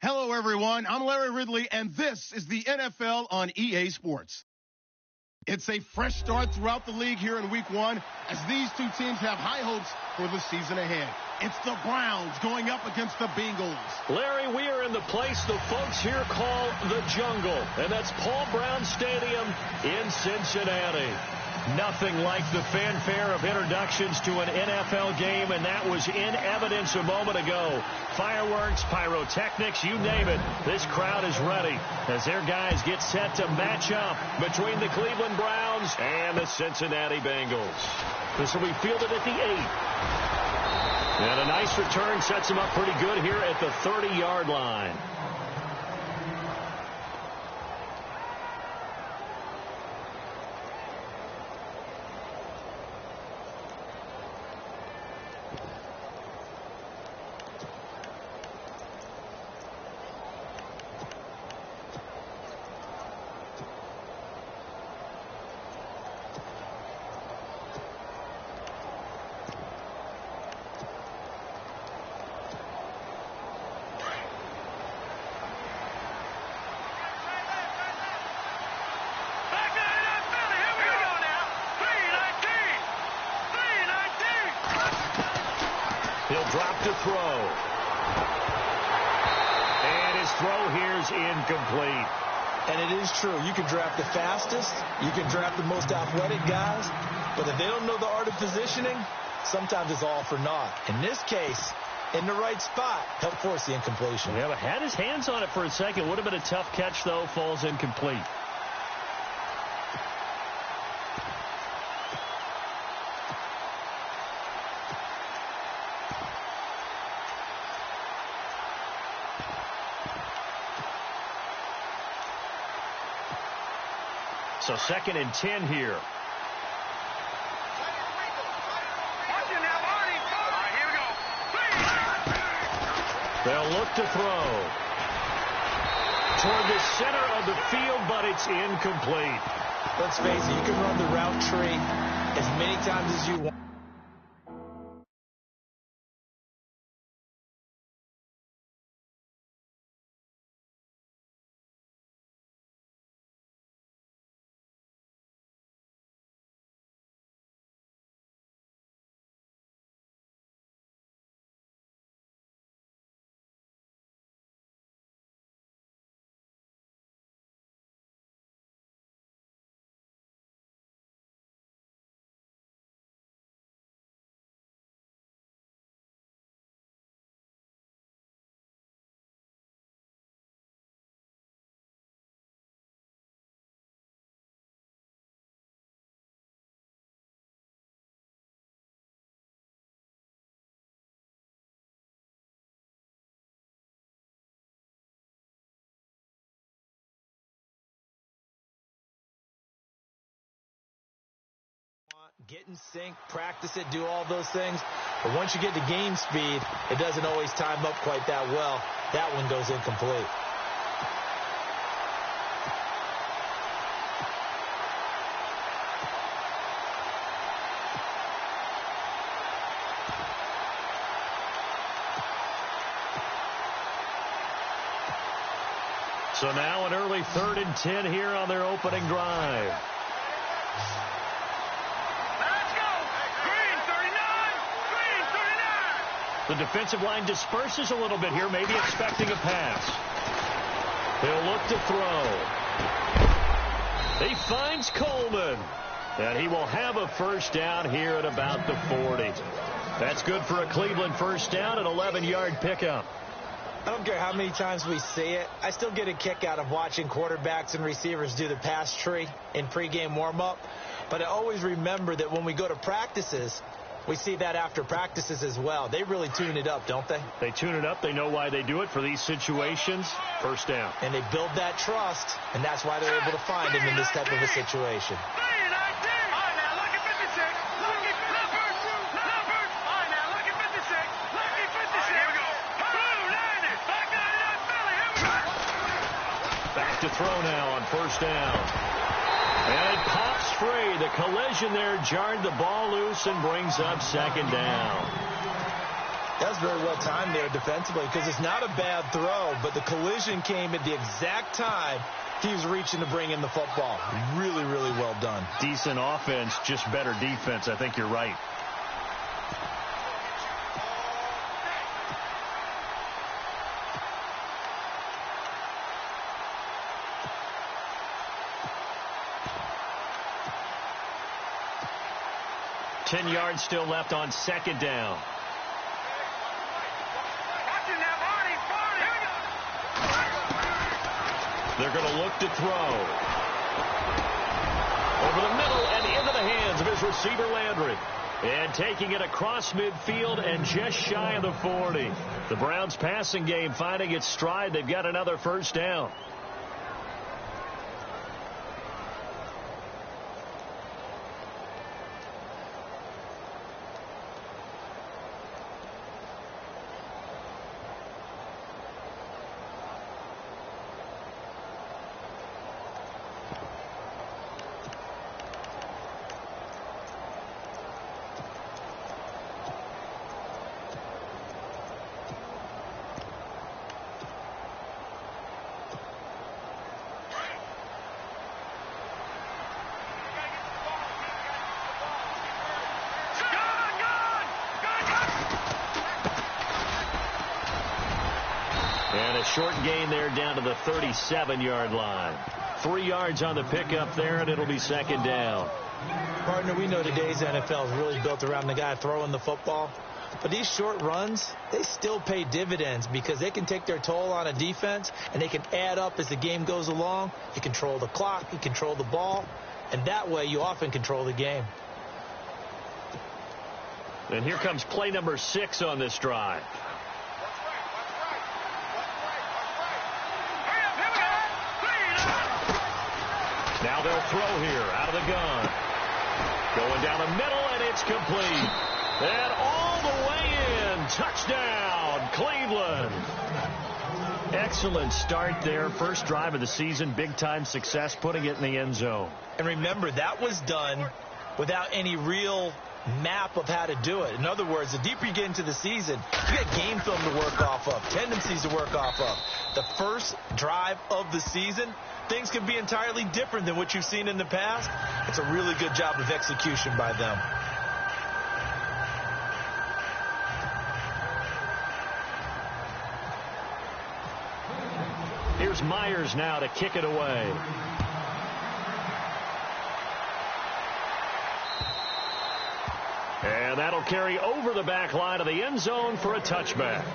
Hello, everyone. I'm Larry Ridley, and this is the NFL on EA Sports. It's a fresh start throughout the league here in Week 1 as these two teams have high hopes for the season ahead. It's the Browns going up against the Bengals. Larry, we are in the place the folks here call the Jungle, and that's Paul Brown Stadium in Cincinnati. Nothing like the fanfare of introductions to an NFL game, and that was in evidence a moment ago. Fireworks, pyrotechnics, you name it. This crowd is ready as their guys get set to match up between the Cleveland Browns and the Cincinnati Bengals. This will be fielded at the 8. And a nice return sets them up pretty good here at the 30-yard line. He'll drop to throw. And his throw here's incomplete. And it is true. You can draft the fastest. You can draft the most athletic guys. But if they don't know the art of positioning, sometimes it's all for naught. In this case, in the right spot, helped force the incompletion. Yeah, but had his hands on it for a second. Would have been a tough catch, though. Falls incomplete. So 2nd and 10 here. They'll look to throw toward the center of the field, but it's incomplete. Let's face it, you can run the route tree as many times as you want. Get in sync, practice it, do all those things. But once you get to game speed, it doesn't always time up quite that well. That one goes incomplete. So now an early 3rd and 10 here on their opening drive. The defensive line disperses a little bit here, maybe expecting a pass. He'll look to throw. He finds Coleman. And he will have a first down here at about the 40. That's good for a Cleveland first down, an 11-yard pickup. I don't care how many times we see it. I still get a kick out of watching quarterbacks and receivers do the pass tree in pregame warm-up. But I always remember that when we go to practices, we see that after practices as well. They really tune it up, don't they? They tune it up. They know why they do it for these situations. First down. And they build that trust, and that's why they're able to find him in this type of a situation. Back to throw now on first down. And it pops free. The collision there jarred the ball loose and brings up second down. That was very well timed there defensively because it's not a bad throw, but the collision came at the exact time he was reaching to bring in the football. Really, really well done. Decent offense, just better defense. I think you're right. Ten yards still left on second down. They're going to look to throw. Over the middle and into the hands of his receiver, Landry. And taking it across midfield and just shy of the 40. The Browns passing game finding its stride. They've got another first down. And a short gain there down to the 37-yard line. 3 yards on the pickup there, and it'll be second down. Partner, we know today's NFL is really built around the guy throwing the football. But these short runs, they still pay dividends because they can take their toll on a defense, and they can add up as the game goes along. You control the clock, you control the ball, and that way you often control the game. And here comes play number 6 on this drive. Now they'll throw here out of the gun. Going down the middle, and it's complete. And all the way in. Touchdown, Cleveland. Excellent start there. First drive of the season. Big-time success, putting it in the end zone. And remember, that was done without any real map of how to do it. In other words, the deeper you get into the season, you got game film to work off of, tendencies to work off of. The first drive of the season, things can be entirely different than what you've seen in the past. It's a really good job of execution by them. Here's Myers now to kick it away. And that'll carry over the back line of the end zone for a touchback.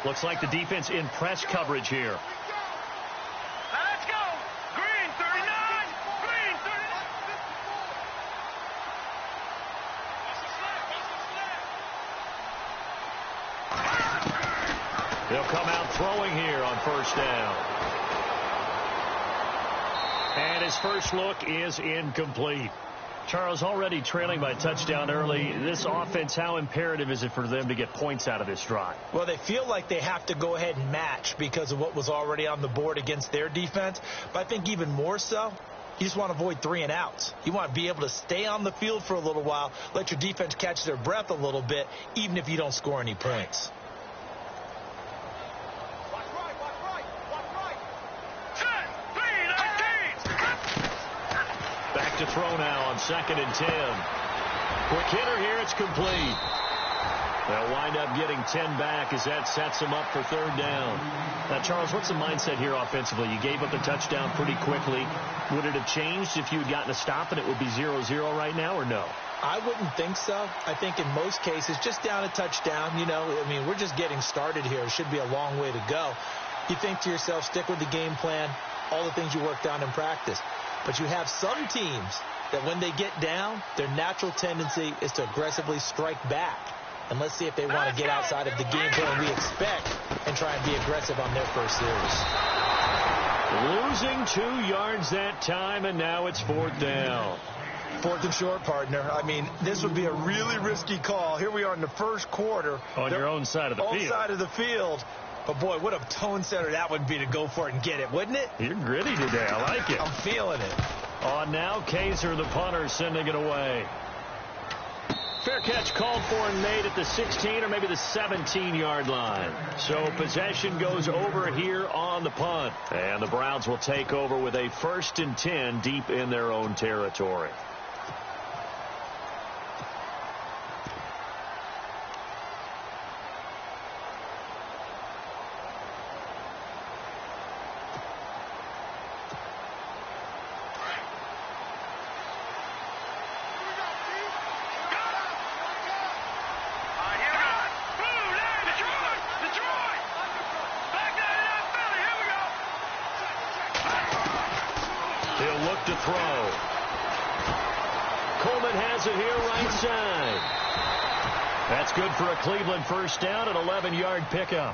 Looks like the defense in press coverage here. Let's go. Green 39. Green 39. They'll come out throwing here on first down. And his first look is incomplete. Charles, already trailing by a touchdown early. This offense, how imperative is it for them to get points out of this drive? Well, they feel like they have to go ahead and match because of what was already on the board against their defense. But I think even more so, you just want to avoid 3 and outs. You want to be able to stay on the field for a little while, let your defense catch their breath a little bit, even if you don't score any points. To throw now on 2nd and 10. Quick hitter here, it's complete. They'll wind up getting 10 back as that sets them up for third down. Now, Charles, what's the mindset here offensively? You gave up the touchdown pretty quickly. Would it have changed if you had gotten a stop and it would be 0-0 right now, or no? I wouldn't think so. I think in most cases, just down a touchdown, you know, I mean, we're just getting started here. It should be a long way to go. You think to yourself, stick with the game plan, all the things you worked on in practice. But you have some teams that when they get down, their natural tendency is to aggressively strike back. And let's see if they want to get outside of the game plan we expect and try and be aggressive on their first series. Losing 2 yards that time, and now it's 4th down. Fourth and short, partner. I mean, this would be a really risky call. Here we are in the first quarter. On your own side of the field. Own side of the field. But, boy, what a tone setter that would be to go for it and get it, wouldn't it? You're gritty today. I like it. I'm feeling it. On now, Kaiser, the punter, sending it away. Fair catch called for and made at the 16 or maybe the 17-yard line. So possession goes over here on the punt. And the Browns will take over with a 1st and 10 deep in their own territory. He'll look to throw. Coleman has it here right side. That's good for a Cleveland first down, an 11-yard pickup.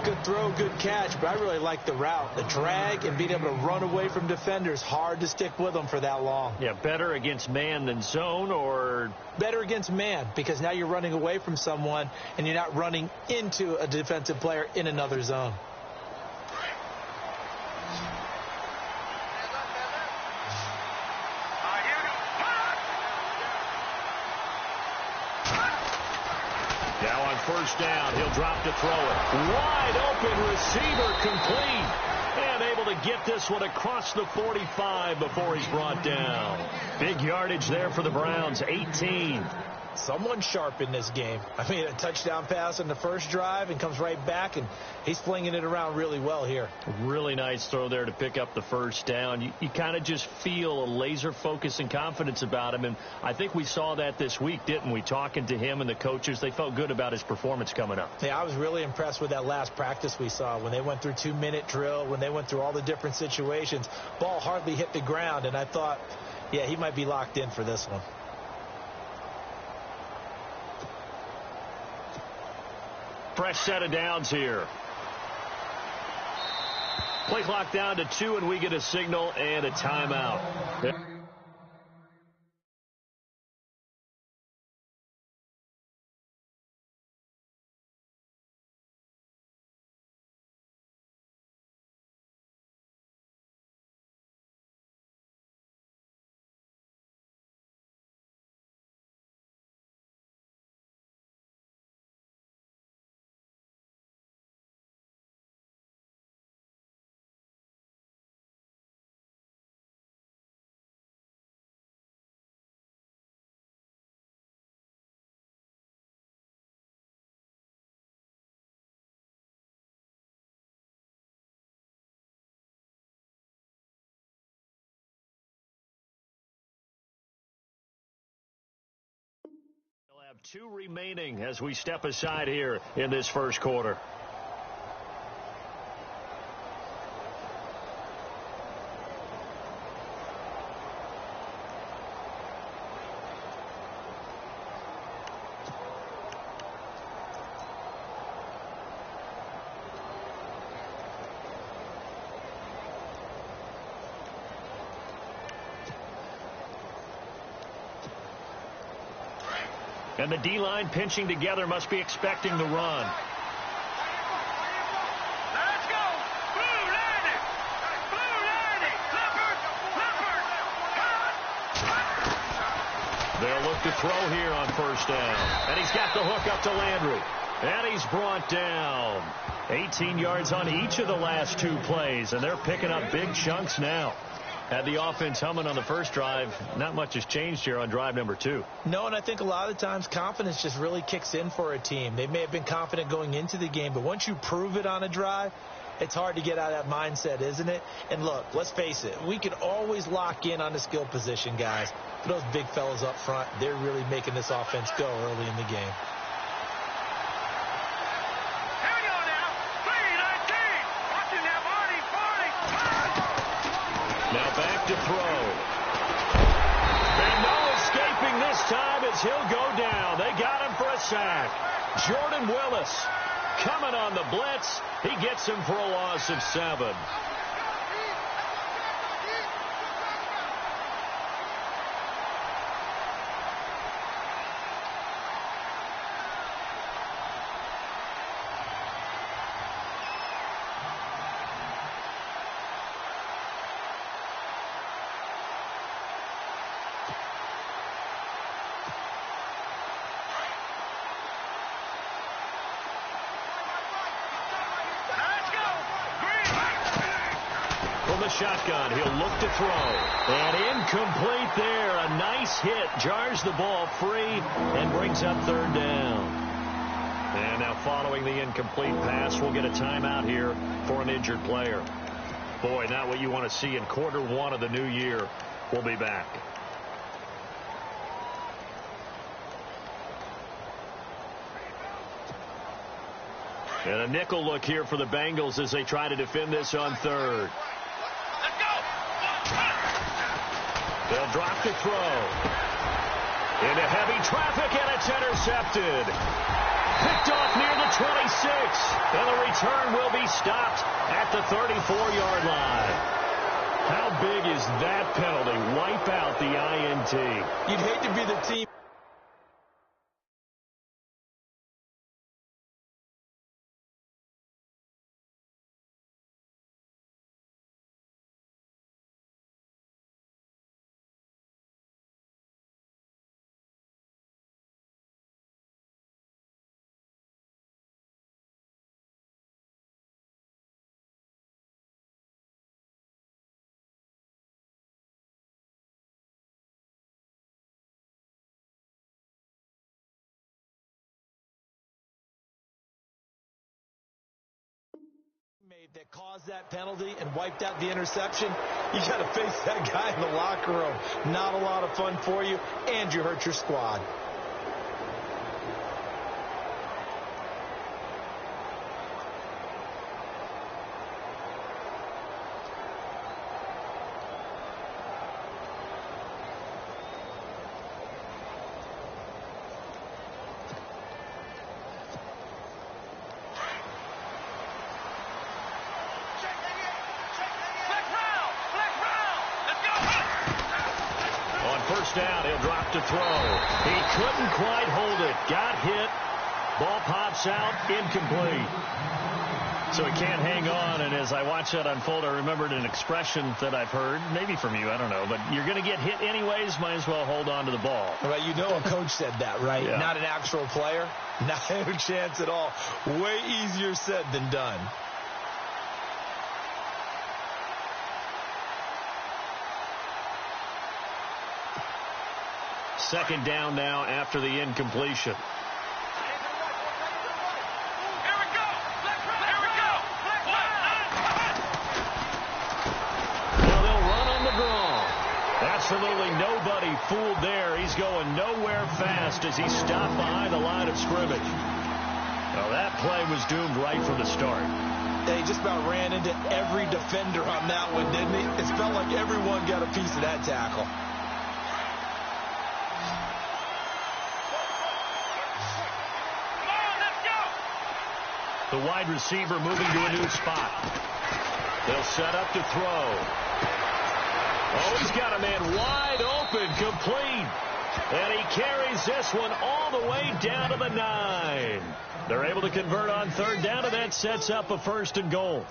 Good throw, good catch, but I really like the route. The drag and being able to run away from defenders, hard to stick with them for that long. Yeah, better against man than zone, or? Better against man, because now you're running away from someone and you're not running into a defensive player in another zone. Now on first down, he'll drop to throw it. Wide open receiver, complete. And able to get this one across the 45 before he's brought down. Big yardage there for the Browns, 18. Someone sharp in this game. I mean, a touchdown pass on the first drive and comes right back, and he's flinging it around really well here. Really nice throw there to pick up the first down. You kind of just feel a laser focus and confidence about him, and I think we saw that this week, didn't we? Talking to him and the coaches, they felt good about his performance coming up. Yeah, I was really impressed with that last practice we saw when they went through 2-minute drill, when they went through all the different situations. Ball hardly hit the ground, and I thought, yeah, he might be locked in for this one. Fresh set of downs here. Play clock down to 2, and we get a signal and a timeout. We'll have 2 remaining as we step aside here in this first quarter. And the D-line pinching together must be expecting the run. Let's go. Blue landing. Blue landing. Leopard. They'll look to throw here on first down. And he's got the hook up to Landry. And he's brought down. 18 yards on each of the last 2 plays. And they're picking up big chunks now. Had the offense humming on the first drive. Not much has changed here on drive number 2. No, and I think a lot of times confidence just really kicks in for a team. They may have been confident going into the game, but once you prove it on a drive, it's hard to get out of that mindset, isn't it? And look, let's face it, we can always lock in on the skill position, guys. But those big fellas up front, they're really making this offense go early in the game. Now back to throw. And no escaping this time as he'll go down. They got him for a sack. Jordan Willis coming on the blitz. He gets him for a loss of 7. . 2 shotgun. He'll look to throw. And incomplete there. A nice hit. Jars the ball free and brings up third down. And now following the incomplete pass, we'll get a timeout here for an injured player. Boy, not what you want to see in quarter one of the new year. We'll be back. And a nickel look here for the Bengals as they try to defend this on third. Let's go. They'll drop to throw. Into heavy traffic, and it's intercepted. Picked off near the 26. And the return will be stopped at the 34-yard line. How big is that penalty? Wipe out the INT. You'd hate to be the team. That caused that penalty and wiped out the interception. You got to face that guy in the locker room. Not a lot of fun for you, and you hurt your squad. Down, he'll drop to throw. He couldn't quite hold it. Got hit. Ball pops out, incomplete. So he can't hang on, and as I watch that unfold, I remembered an expression that I've heard, maybe from you, I don't know, but you're going to get hit anyways, might as well hold on to the ball. Right, you know a coach said that, right? Yeah. Not an actual player. Not a chance at all. Way easier said than done. Second down now after the incompletion. Here we go. Here we go. Now they'll run on the draw. Absolutely nobody fooled there. He's going nowhere fast as he stopped behind the line of scrimmage. Well, that play was doomed right from the start. He just about ran into every defender on that one, didn't he? It felt like everyone got a piece of that tackle. The wide receiver moving to a new spot. They'll set up to throw. Oh, he's got a man wide open, complete. And he carries this one all the way down to the 9. They're able to convert on third down, and that sets up a 1st and goal.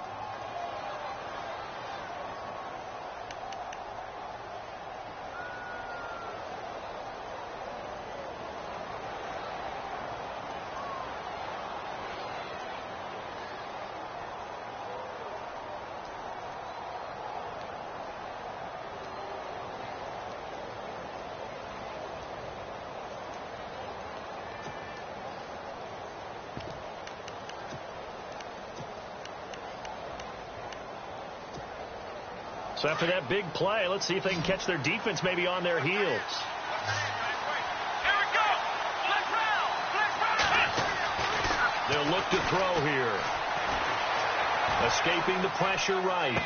So after that big play, let's see if they can catch their defense maybe on their heels. Here we go. They'll look to throw here. Escaping the pressure right.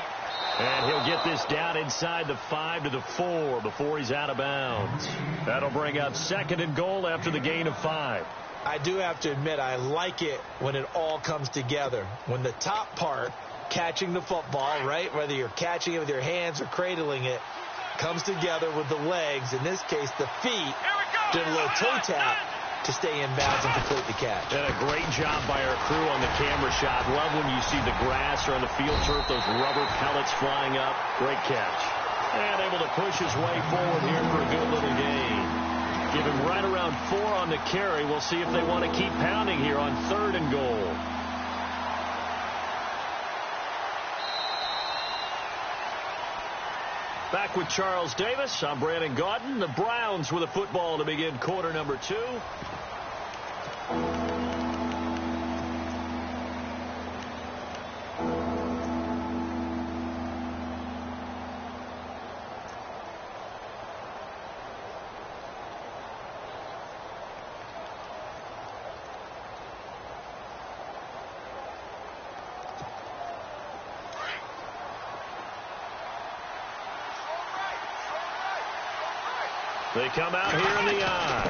And he'll get this down inside the 5 to the 4 before he's out of bounds. That'll bring up 2nd and goal after the gain of 5. I do have to admit, I like it when it all comes together. When the top part, catching the football, right, whether you're catching it with your hands or cradling it, comes together with the legs, in this case the feet, doing a little toe tap to stay in bounds and complete the catch. And a great job by our crew on the camera shot. Love when you see the grass or on the field turf, those rubber pellets flying up. Great catch. And able to push his way forward here for a good little gain. Give him right around 4 on the carry. We'll see if they want to keep pounding here on 3rd and goal. 2 Back with Charles Davis. I'm Brandon Gaudin. The Browns with a football to begin quarter number 2. They come out here in the I.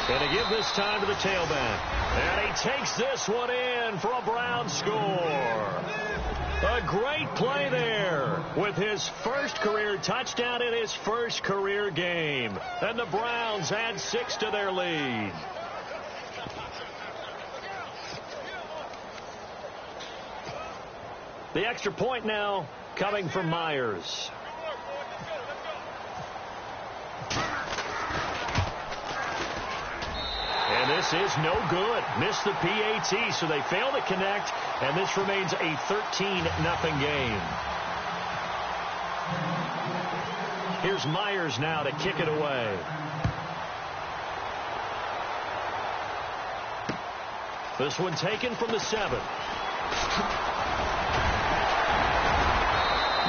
And they give this time to the tailback. And he takes this one in for a Brown score. A great play there with his first career touchdown in his first career game. And the Browns add 6 to their lead. The extra point now coming from Myers. And this is no good. Missed the PAT, so they fail to connect, and this remains a 13-0 game. Here's Myers now to kick it away. This one taken from the 7.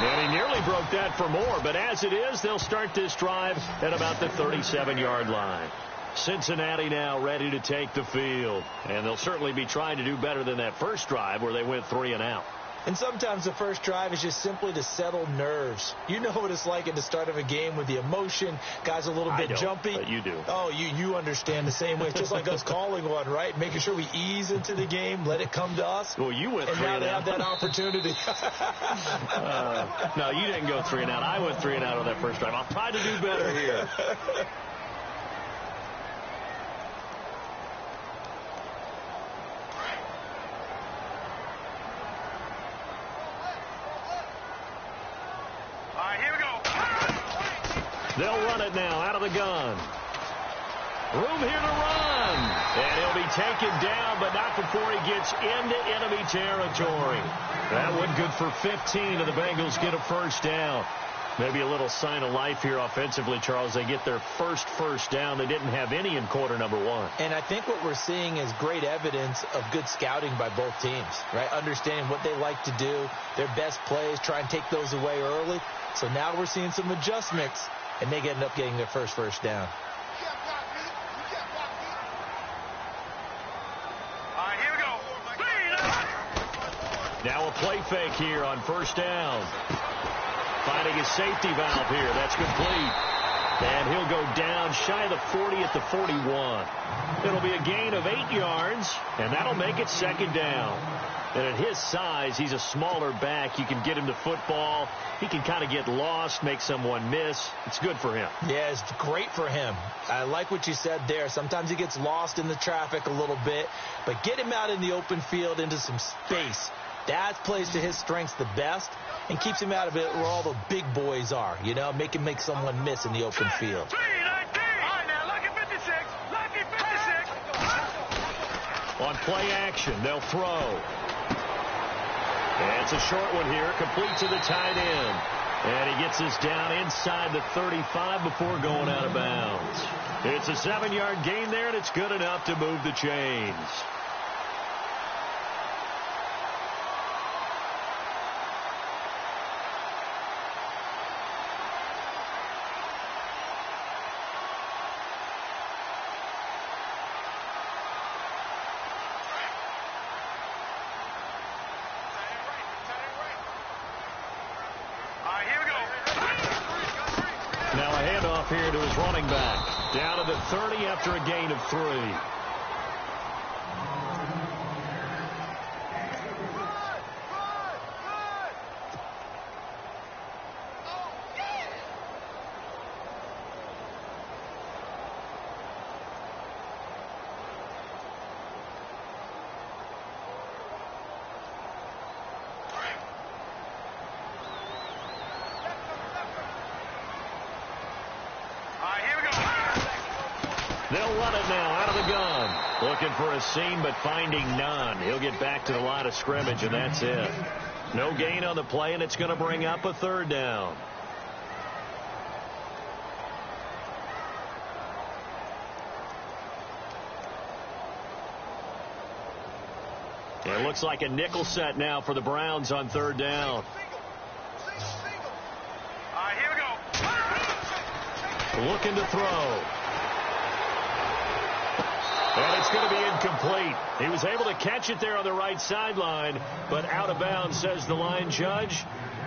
And he nearly broke that for more, but as it is, they'll start this drive at about the 37-yard line. Cincinnati now ready to take the field, and they'll certainly be trying to do better than that first drive where they went 3 and out. And sometimes the first drive is just simply to settle nerves. You know what it's like at the start of a game with the emotion. Guys a little bit jumpy. But you do. Oh, you understand the same way. It's just like us calling one, right? Making sure we ease into the game, let it come to us. Well, you went 3 and out. And now they have that opportunity. No, you didn't go 3 and out. I went 3 and out on that first drive. I'll try to do better here. They'll run it now out of the gun. Room here to run. And he'll be taken down, but not before he gets into enemy territory. That one good for 15, and the Bengals get a first down. Maybe a little sign of life here offensively, Charles. They get their first down. They didn't have any in quarter number 1. And I think what we're seeing is great evidence of good scouting by both teams, right? Understanding what they like to do, their best plays, try and take those away early. So now we're seeing some adjustments, and they end up getting their first down. Now a play fake here on first down. Finding his safety valve here. That's complete. And he'll go down shy of the 40 at the 41. It'll be a gain of 8 yards, and that'll make it second down. And at his size, he's a smaller back. You can get him the football. He can kind of get lost, make someone miss. It's good for him. Yeah, it's great for him. I like what you said there. Sometimes he gets lost in the traffic a little bit, but get him out in the open field into some space. That plays to his strengths the best and keeps him out of it where all the big boys are, you know, make someone miss in the open field. On play action, they'll throw. And it's a short one here, complete to the tight end. And he gets this down inside the 35 before going out of bounds. It's a 7-yard gain there, and it's good enough to move the chains. Now a handoff here to his running back. Down to the 30 after a gain of 3. They'll run it now out of the gun. Looking for a seam, but finding none. He'll get back to the line of scrimmage, and that's it. No gain on the play, and it's going to bring up a 3rd down. It looks like a nickel set now for the Browns on third down. All right, here we go. Looking to throw. And it's going to be incomplete. He was able to catch it there on the right sideline, but out of bounds, says the line judge.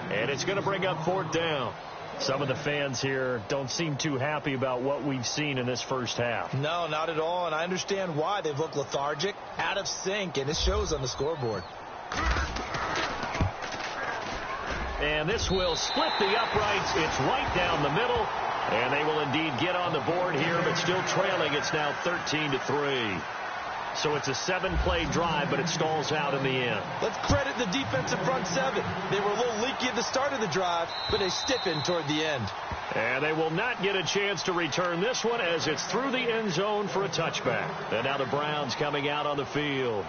And it's going to bring up fourth down. Some of the fans here don't seem too happy about what we've seen in this first half. No, not at all, and I understand why. They've looked lethargic, out of sync, and it shows on the scoreboard. And this will split the uprights. It's right down the middle, and they will indeed get on the board here, but still trailing. It's now 13-3. So it's a 7-play drive, but it stalls out in the end. Let's credit the defensive front seven. They were a little leaky at the start of the drive, but they stiffened toward the end. And they will not get a chance to return this one as it's through the end zone for a touchback. And now the Browns coming out on the field.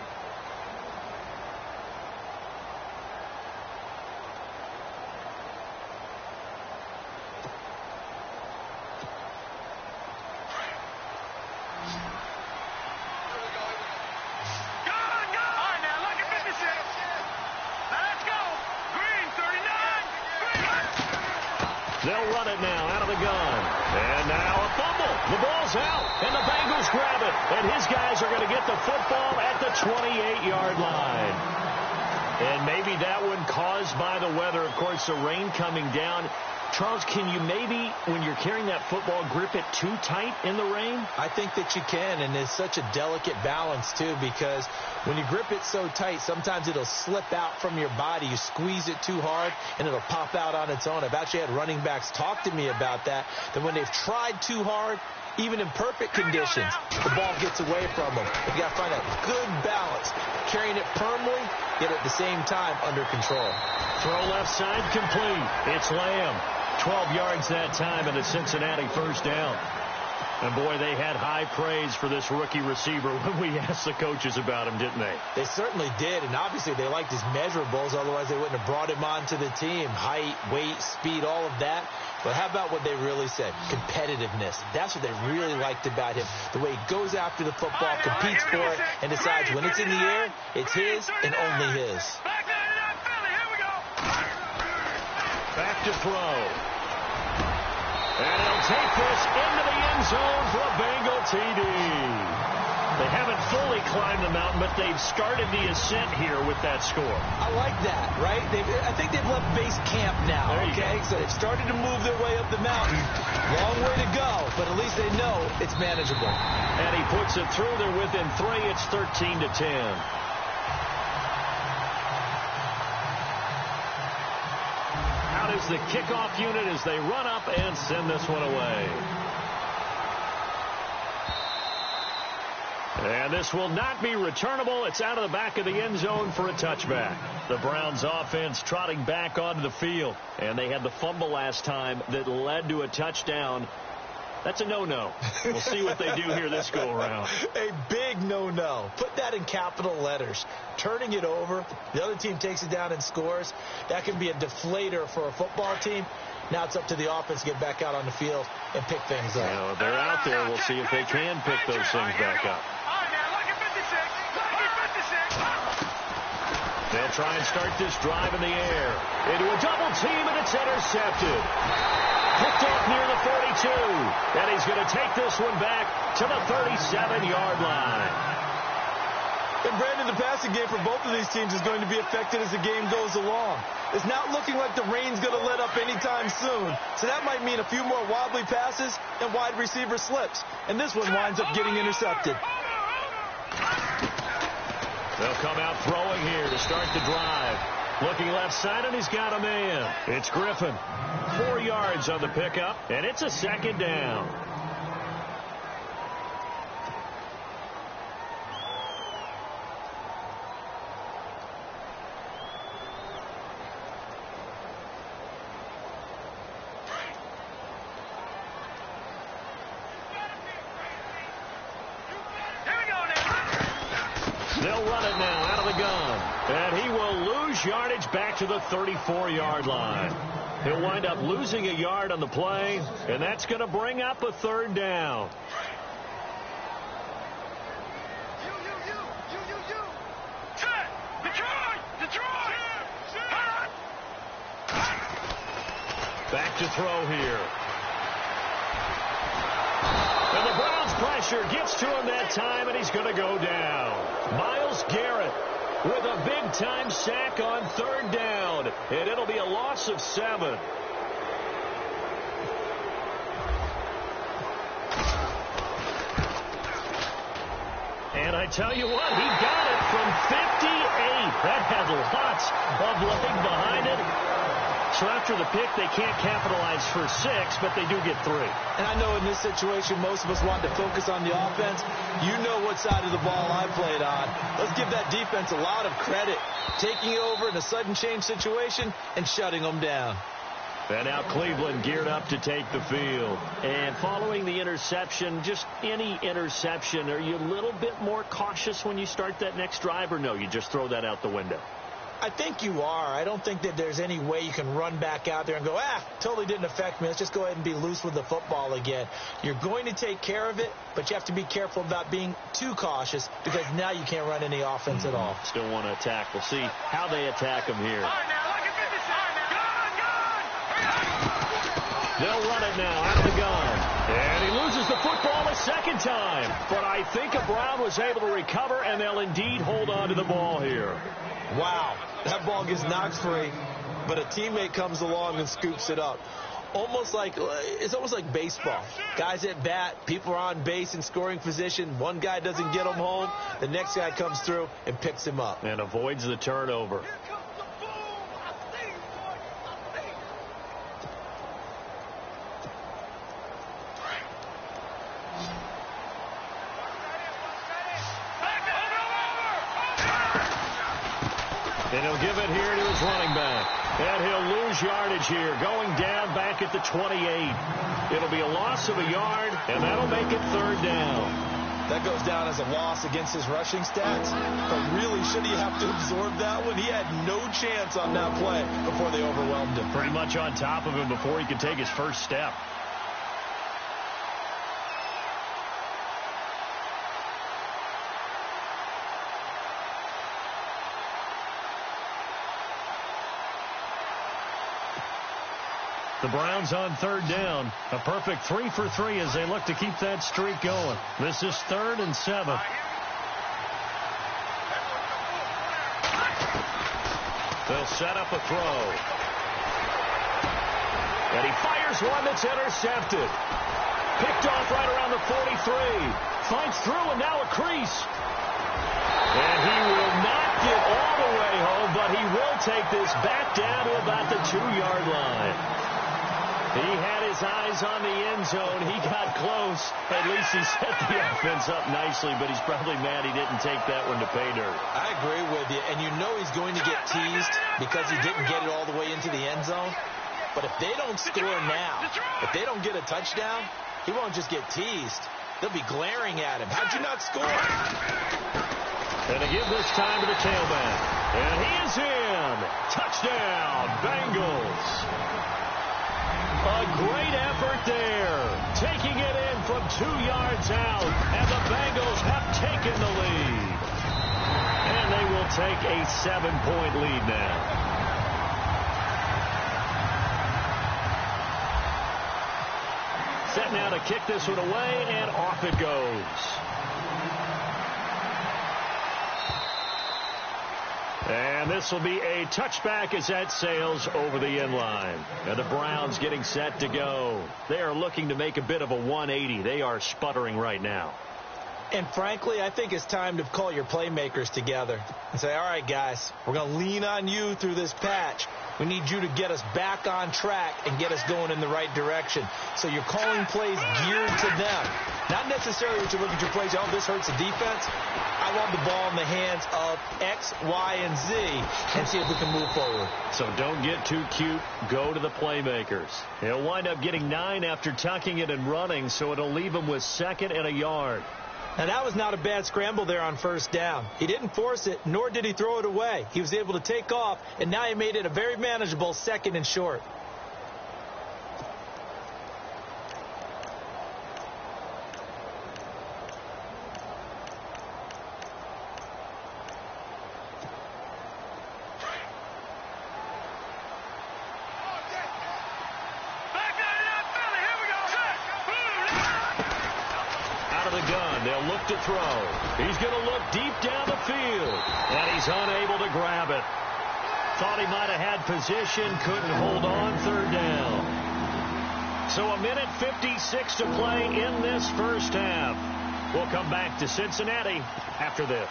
They'll run it now out of the gun. And now a fumble. The ball's out, and the Bengals grab it. And his guys are going to get the football at the 28-yard line. And maybe that one caused by the weather. Of course, the rain coming down. Charles, can you maybe, when you're carrying that football, grip it too tight in the rain? I think that you can, and it's such a delicate balance, too, because when you grip it so tight, sometimes it'll slip out from your body. You squeeze it too hard, and it'll pop out on its own. I've actually had running backs talk to me about that when they've tried too hard, even in perfect conditions, the ball gets away from them. You got to find a good balance, carrying it firmly, yet at the same time under control. Throw left side complete. It's Lamb. 12 yards that time, and a Cincinnati first down. And, boy, they had high praise for this rookie receiver when we asked the coaches about him, didn't they? They certainly did, and obviously they liked his measurables. Otherwise, they wouldn't have brought him onto the team. Height, weight, speed, all of that. But how about what they really said? Competitiveness. That's what they really liked about him. The way he goes after the football, competes for it, and decides when it's in the air, it's his and only his. Back to throw. And he'll take this into the end zone for a Bengal TD. They haven't fully climbed the mountain, but they've started the ascent here with that score. I like that, right? I think they've left base camp now, okay? So they've started to move their way up the mountain. Long way to go, but at least they know it's manageable. And he puts it through. They're within 3. It's 13-10. Out is the kickoff unit as they run up and send this one away. And this will not be returnable. It's out of the back of the end zone for a touchback. The Browns offense trotting back onto the field. And they had the fumble last time that led to a touchdown. That's a no-no. We'll see what they do here this go-around. A big no-no. Put that in capital letters. Turning it over, the other team takes it down and scores. That can be a deflator for a football team. Now it's up to the offense to get back out on the field and pick things up. Well, they're out there. We'll see if they can pick those things back up. They'll try and start this drive in the air. Into a double team, and it's intercepted. Picked off near the 42. And he's going to take this one back to the 37-yard line. And, Brandon, the passing game for both of these teams is going to be affected as the game goes along. It's not looking like the rain's going to let up anytime soon. So that might mean a few more wobbly passes and wide receiver slips. And this one winds up getting intercepted. They'll come out throwing here to start the drive. Looking left side, and he's got a man. It's Griffin. 4 yards on the pickup, and it's a second down. They'll run it now out of the gun. And he will lose yardage back to the 34-yard line. He'll wind up losing a yard on the play, and that's going to bring up a third down. Back to throw here. And the Browns' pressure gets to him that time, and he's going to go down. Myles Garrett with a big-time sack on 3rd down, and it'll be a loss of 7. And I tell you what, he got it from 58. That had lots of leg behind it. So after the pick, they can't capitalize for 6, but they do get 3. And I know in this situation, most of us want to focus on the offense. You know what side of the ball I played on. Let's give that defense a lot of credit. Taking over in a sudden change situation and shutting them down. And now Cleveland geared up to take the field. And following the interception, just any interception, are you a little bit more cautious when you start that next drive, or no, you just throw that out the window? I think you are. I don't think that there's any way you can run back out there and go, totally didn't affect me. Let's just go ahead and be loose with the football again. You're going to take care of it, but you have to be careful about being too cautious because now you can't run any offense at all. Still want to attack. We'll see how they attack him here. They'll run it now out of the gun. And he loses the football a second time. But I think a Brown was able to recover, and they'll indeed hold on to the ball here. Wow, that ball gets knocked free, but a teammate comes along and scoops it up. It's almost like baseball. Guys at bat, people are on base in scoring position. One guy doesn't get him home. The next guy comes through and picks him up. And avoids the turnover. And he'll give it here to his running back. And he'll lose yardage here, going down back at the 28. It'll be a loss of a yard, and that'll make it 3rd down. That goes down as a loss against his rushing stats. But really, should he have to absorb that one? He had no chance on that play before they overwhelmed him. Pretty much on top of him before he could take his first step. The Browns on 3rd down. A perfect 3 for 3 as they look to keep that streak going. This is 3rd and 7. They'll set up a throw. And he fires one that's intercepted. Picked off right around the 43. Finds through and now a crease. And he will not get all the way home, but he will take this back down to about the 2-yard line. He had his eyes on the end zone. He got close. At least he set the offense up nicely, but he's probably mad he didn't take that one to pay dirt. I agree with you, and you know he's going to get teased because he didn't get it all the way into the end zone. But if they don't score now, if they don't get a touchdown, he won't just get teased. They'll be glaring at him. How'd you not score? And they give this time to the tailback. And he is in. Touchdown, Bengals. A great effort there. Taking it in from 2 yards out. And the Bengals have taken the lead. And they will take a 7-point lead now. Set now to kick this one away, and off it goes. And this will be a touchback as that sails over the end line. And the Browns getting set to go. They are looking to make a bit of a 180. They are sputtering right now. And frankly, I think it's time to call your playmakers together and say, all right, guys, we're going to lean on you through this patch. We need you to get us back on track and get us going in the right direction. So you're calling plays geared to them. Not necessarily that you look at your plays, oh, this hurts the defense. I want the ball in the hands of X, Y, and Z and see if we can move forward. So don't get too cute. Go to the playmakers. He'll wind up getting 9 after tucking it and running, so it'll leave him with 2nd and a yard. And that was not a bad scramble there on 1st down. He didn't force it, nor did he throw it away. He was able to take off, and now he made it a very manageable 2nd and short. out of the gun. They'll look to throw. He's going to look deep down the field, and he's unable to grab it. Thought he might have had position, couldn't hold on. Third down. So a minute 56 to play in this first half. We'll come back to Cincinnati after this.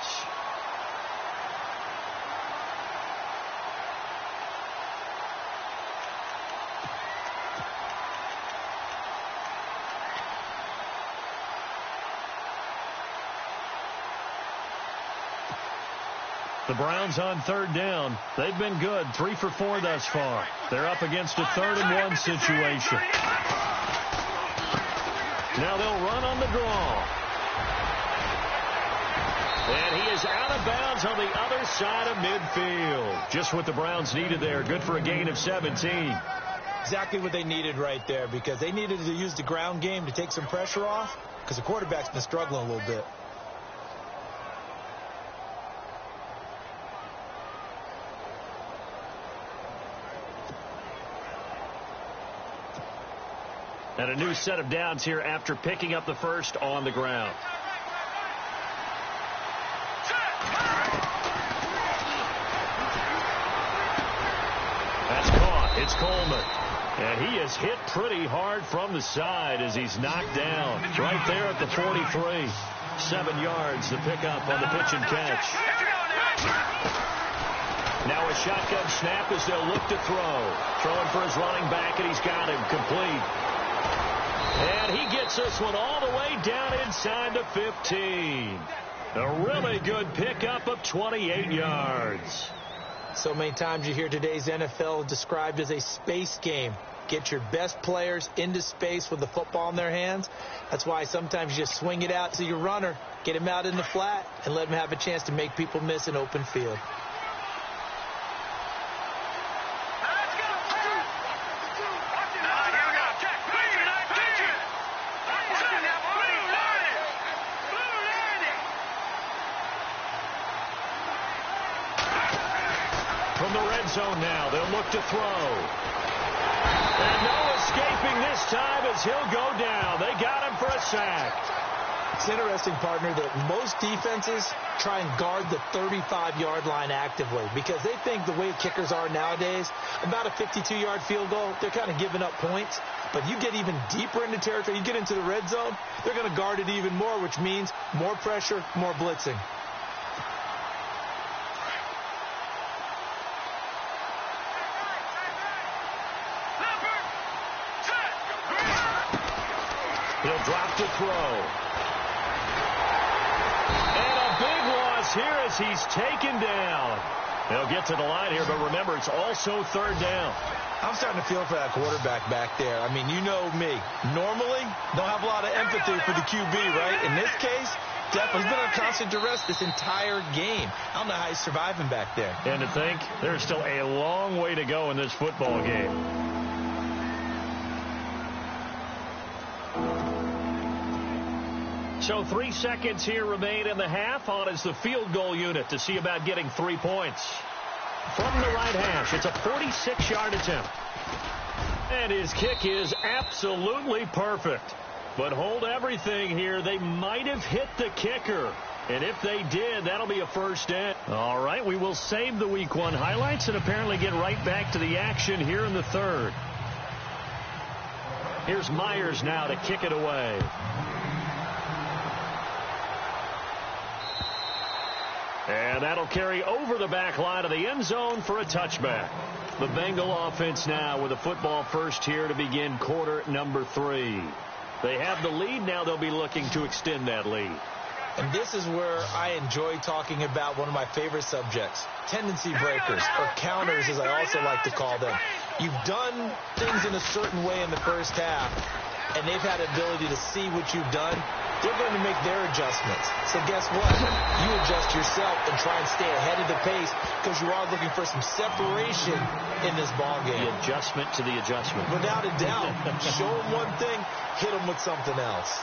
The Browns on third down. They've been good, 3 for 4 thus far. They're up against a 3rd-and-1 situation. Now they'll run on the draw. And he is out of bounds on the other side of midfield. Just what the Browns needed there. Good for a gain of 17. Exactly what they needed right there, because they needed to use the ground game to take some pressure off, because the quarterback's been struggling a little bit. And a new set of downs here after picking up the first on the ground. That's caught. It's Coleman. And he is hit pretty hard from the side as he's knocked down. Right there at the 43. 7 yards, the pickup on the pitch and catch. Now a shotgun snap as they'll look to throw. Throwing for his running back, and he's got him complete. And he gets this one all the way down inside the 15. A really good pickup of 28 yards. So many times you hear today's NFL described as a space game. Get your best players into space with the football in their hands. That's why sometimes you just swing it out to your runner, get him out in the flat, and let him have a chance to make people miss an open field. From the red zone now, they'll look to throw. And no escaping this time as he'll go down. They got him for a sack. It's interesting, partner, that most defenses try and guard the 35-yard line actively because they think the way kickers are nowadays, about a 52-yard field goal, they're kind of giving up points. But you get even deeper into territory, you get into the red zone, they're going to guard it even more, which means more pressure, more blitzing. He'll drop to throw. And a big loss here as he's taken down. They'll get to the line here, but remember, it's also third down. I'm starting to feel for that quarterback back there. I mean, you know me. Normally, don't have a lot of empathy for the QB, right? In this case, definitely. He's been on constant duress this entire game. I don't know how he's surviving back there. And to think, there's still a long way to go in this football game. So 3 seconds here remain in the half. On is the field goal unit to see about getting 3 points. From the right hash, it's a 46-yard attempt. And his kick is absolutely perfect. But hold everything here. They might have hit the kicker. And if they did, that'll be a first down. All right, we will save the Week 1 highlights and apparently get right back to the action here in the third. Here's Myers now to kick it away. And that'll carry over the back line of the end zone for a touchback. The Bengal offense now with a football first here to begin quarter number 3. They have the lead. Now they'll be looking to extend that lead. And this is where I enjoy talking about one of my favorite subjects, tendency breakers, or counters as I also like to call them. You've done things in a certain way in the first half, and they've had the ability to see what you've done. They're going to make their adjustments. So guess what? You adjust yourself and try and stay ahead of the pace because you are looking for some separation in this ball game. The adjustment to the adjustment. Without a doubt. Show them one thing, hit them with something else.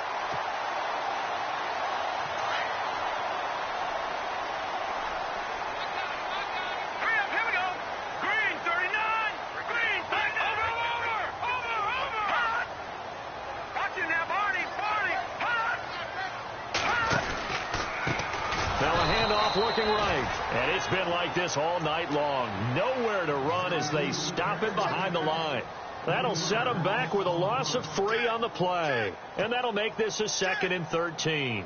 looking right. And it's been like this all night long. Nowhere to run as they stop it behind the line. That'll set them back with a loss of 3 on the play. And that'll make this a 2nd and 13.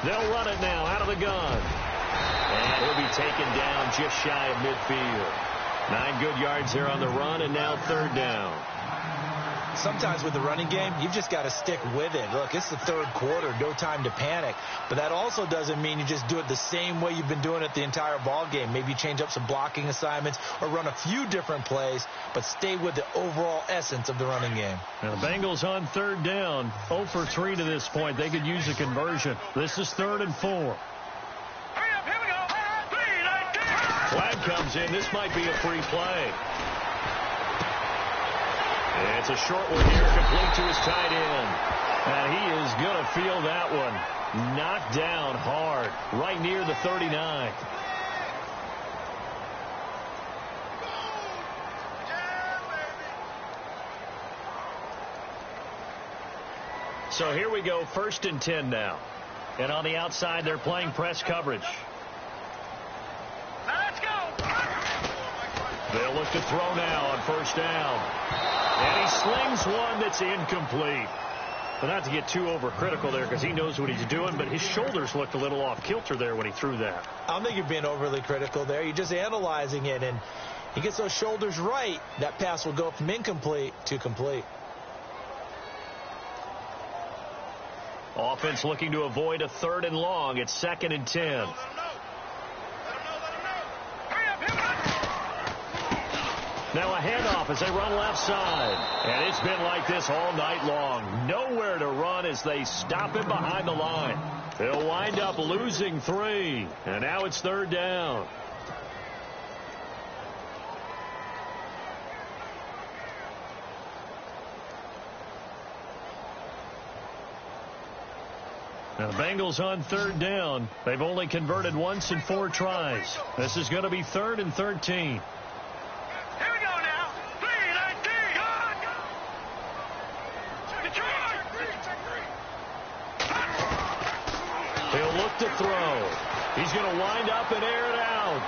They'll run it now out of the gun. And he'll be taken down just shy of midfield. 9 good yards there on the run, and now 3rd down. Sometimes with the running game, you've just got to stick with it. Look, it's the 3rd quarter, no time to panic. But that also doesn't mean you just do it the same way you've been doing it the entire ball game. Maybe change up some blocking assignments or run a few different plays, but stay with the overall essence of the running game. Now the Bengals on 3rd down, 0 for 3 to this point. They could use a conversion. This is 3rd and 4. Hurry up, here we go. 3-19. Flag comes in. This might be a free play. It's a short one here, complete to his tight end. And he is going to feel that one. Knocked down hard, right near the 39. So here we go, 1st and 10 now. And on the outside, they're playing press coverage. Now let's go. They'll look to throw now on 1st down. And he slings one that's incomplete. But not to get too overcritical there because he knows what he's doing, but his shoulders looked a little off kilter there when he threw that. I don't think you're being overly critical there. You're just analyzing it, and he gets those shoulders right. That pass will go from incomplete to complete. Offense looking to avoid a 3rd and long. It's 2nd and 10. Now a handoff as they run left side. And it's been like this all night long. Nowhere to run as they stop him behind the line. They'll wind up losing 3. And now it's 3rd down. Now the Bengals on 3rd down. They've only converted once in 4 tries. This is going to be 3rd and 13. He'll look to throw. He's going to wind up and air it out.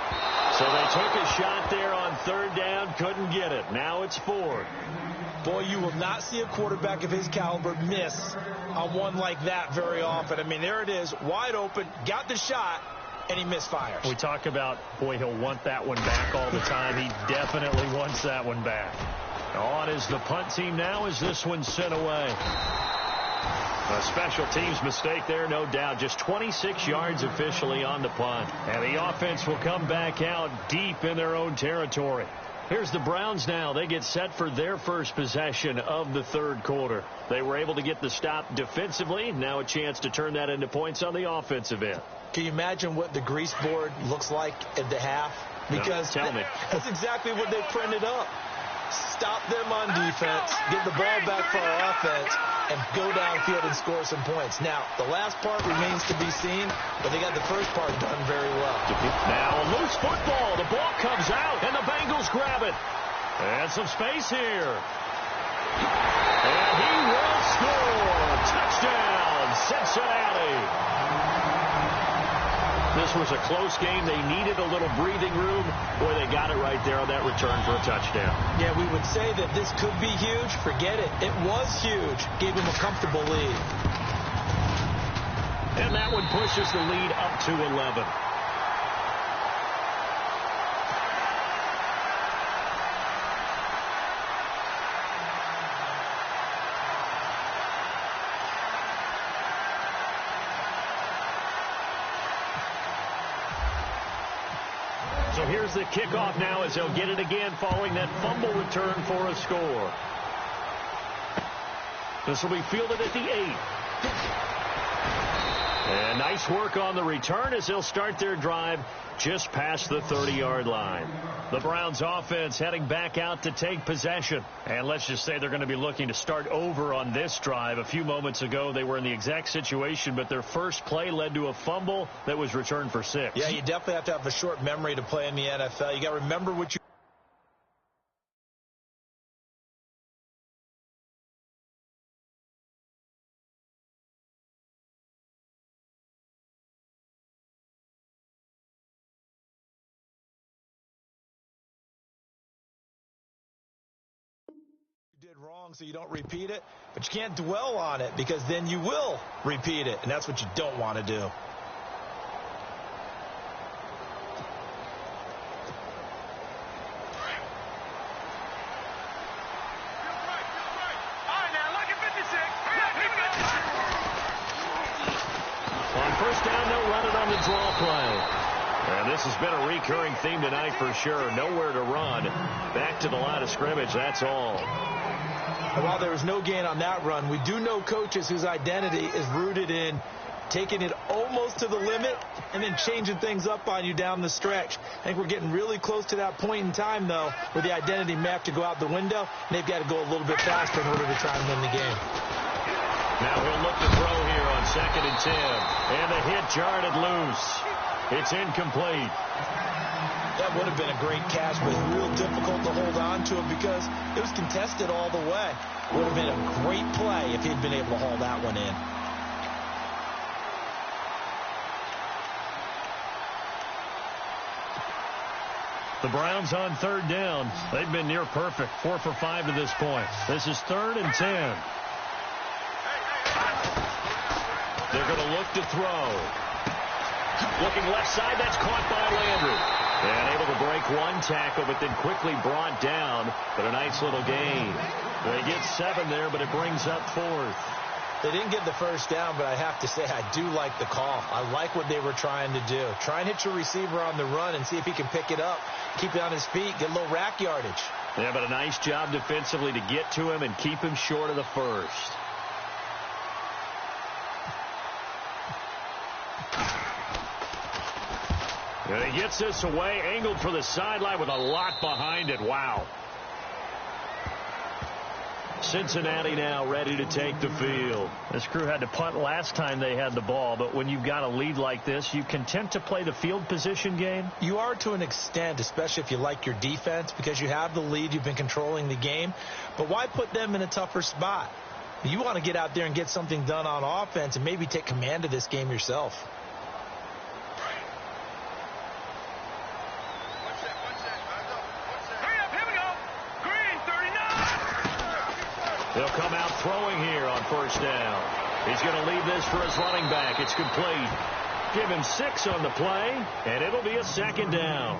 So they took a shot there on 3rd down, couldn't get it. Now it's 4th. Boy, you will not see a quarterback of his caliber miss on one like that very often. I mean, there it is, wide open, got the shot, and he misfires. We talk about, boy, he'll want that one back all the time. He definitely wants that one back. On is the punt team now as this one's sent away. A special teams mistake there, no doubt. Just 26 yards officially on the punt. And the offense will come back out deep in their own territory. Here's the Browns now. They get set for their first possession of the 3rd quarter. They were able to get the stop defensively. Now a chance to turn that into points on the offensive end. Can you imagine what the grease board looks like at the half? Because no, tell me. That's exactly what they printed up. Stop them on defense, get the ball back for our offense, and go downfield and score some points. Now, the last part remains to be seen, but they got the first part done very well. Now a loose football. The ball comes out, and the Bengals grab it. And some space here. And he will score. Touchdown, Cincinnati. This was a close game. They needed a little breathing room. Boy, they got it right there on that return for a touchdown. Yeah, we would say that this could be huge. Forget it. It was huge. Gave him a comfortable lead. And that one pushes the lead up to 11. So here's the kickoff now as they'll get it again following that fumble return for a score. This will be fielded at the 8. And nice work on the return as they'll start their drive just past the 30-yard line. The Browns offense heading back out to take possession. And let's just say they're going to be looking to start over on this drive. A few moments ago, they were in the exact situation, but their first play led to a fumble that was returned for 6. Yeah, you definitely have to have a short memory to play in the NFL. You got to remember what you did wrong so you don't repeat it, but you can't dwell on it because then you will repeat it, and that's what you don't want to do. All right, now look at 56. On first down, they'll run it on the draw play. And this has been a recurring theme tonight for sure. Nowhere to run. Back to the line of scrimmage, that's all. And while there was no gain on that run, we do know coaches whose identity is rooted in taking it almost to the limit and then changing things up on you down the stretch. I think we're getting really close to that point in time, though, where the identity may have to go out the window, and they've got to go a little bit faster in order to try and win the game. Now he'll look to throw here on 2nd and 10. And the hit jarred it loose. It's incomplete. That would have been a great catch, but it's real difficult to hold on to it because it was contested all the way. It would have been a great play if he'd been able to haul that one in. The Browns on 3rd down. They've been near perfect. 4 for 5 to this point. This is 3rd and 10. They're going to look to throw. Looking left side, that's caught by Landry. And able to break one tackle, but then quickly brought down. But a nice little gain. They get 7 there, but it brings up 4th. They didn't get the first down, but I have to say I do like the call. I like what they were trying to do. Try and hit your receiver on the run and see if he can pick it up, keep it on his feet, get a little rack yardage. Yeah, but a nice job defensively to get to him and keep him short of the first. And he gets this away, angled for the sideline with a lot behind it. Wow. Cincinnati now ready to take the field. This crew had to punt last time they had the ball, but when you've got a lead like this, you content to play the field position game? You are to an extent, especially if you like your defense, because you have the lead, you've been controlling the game. But why put them in a tougher spot? You want to get out there and get something done on offense and maybe take command of this game yourself. They'll come out throwing here on first down. He's going to leave this for his running back. It's complete. Give him 6 on the play, and it'll be a 2nd down.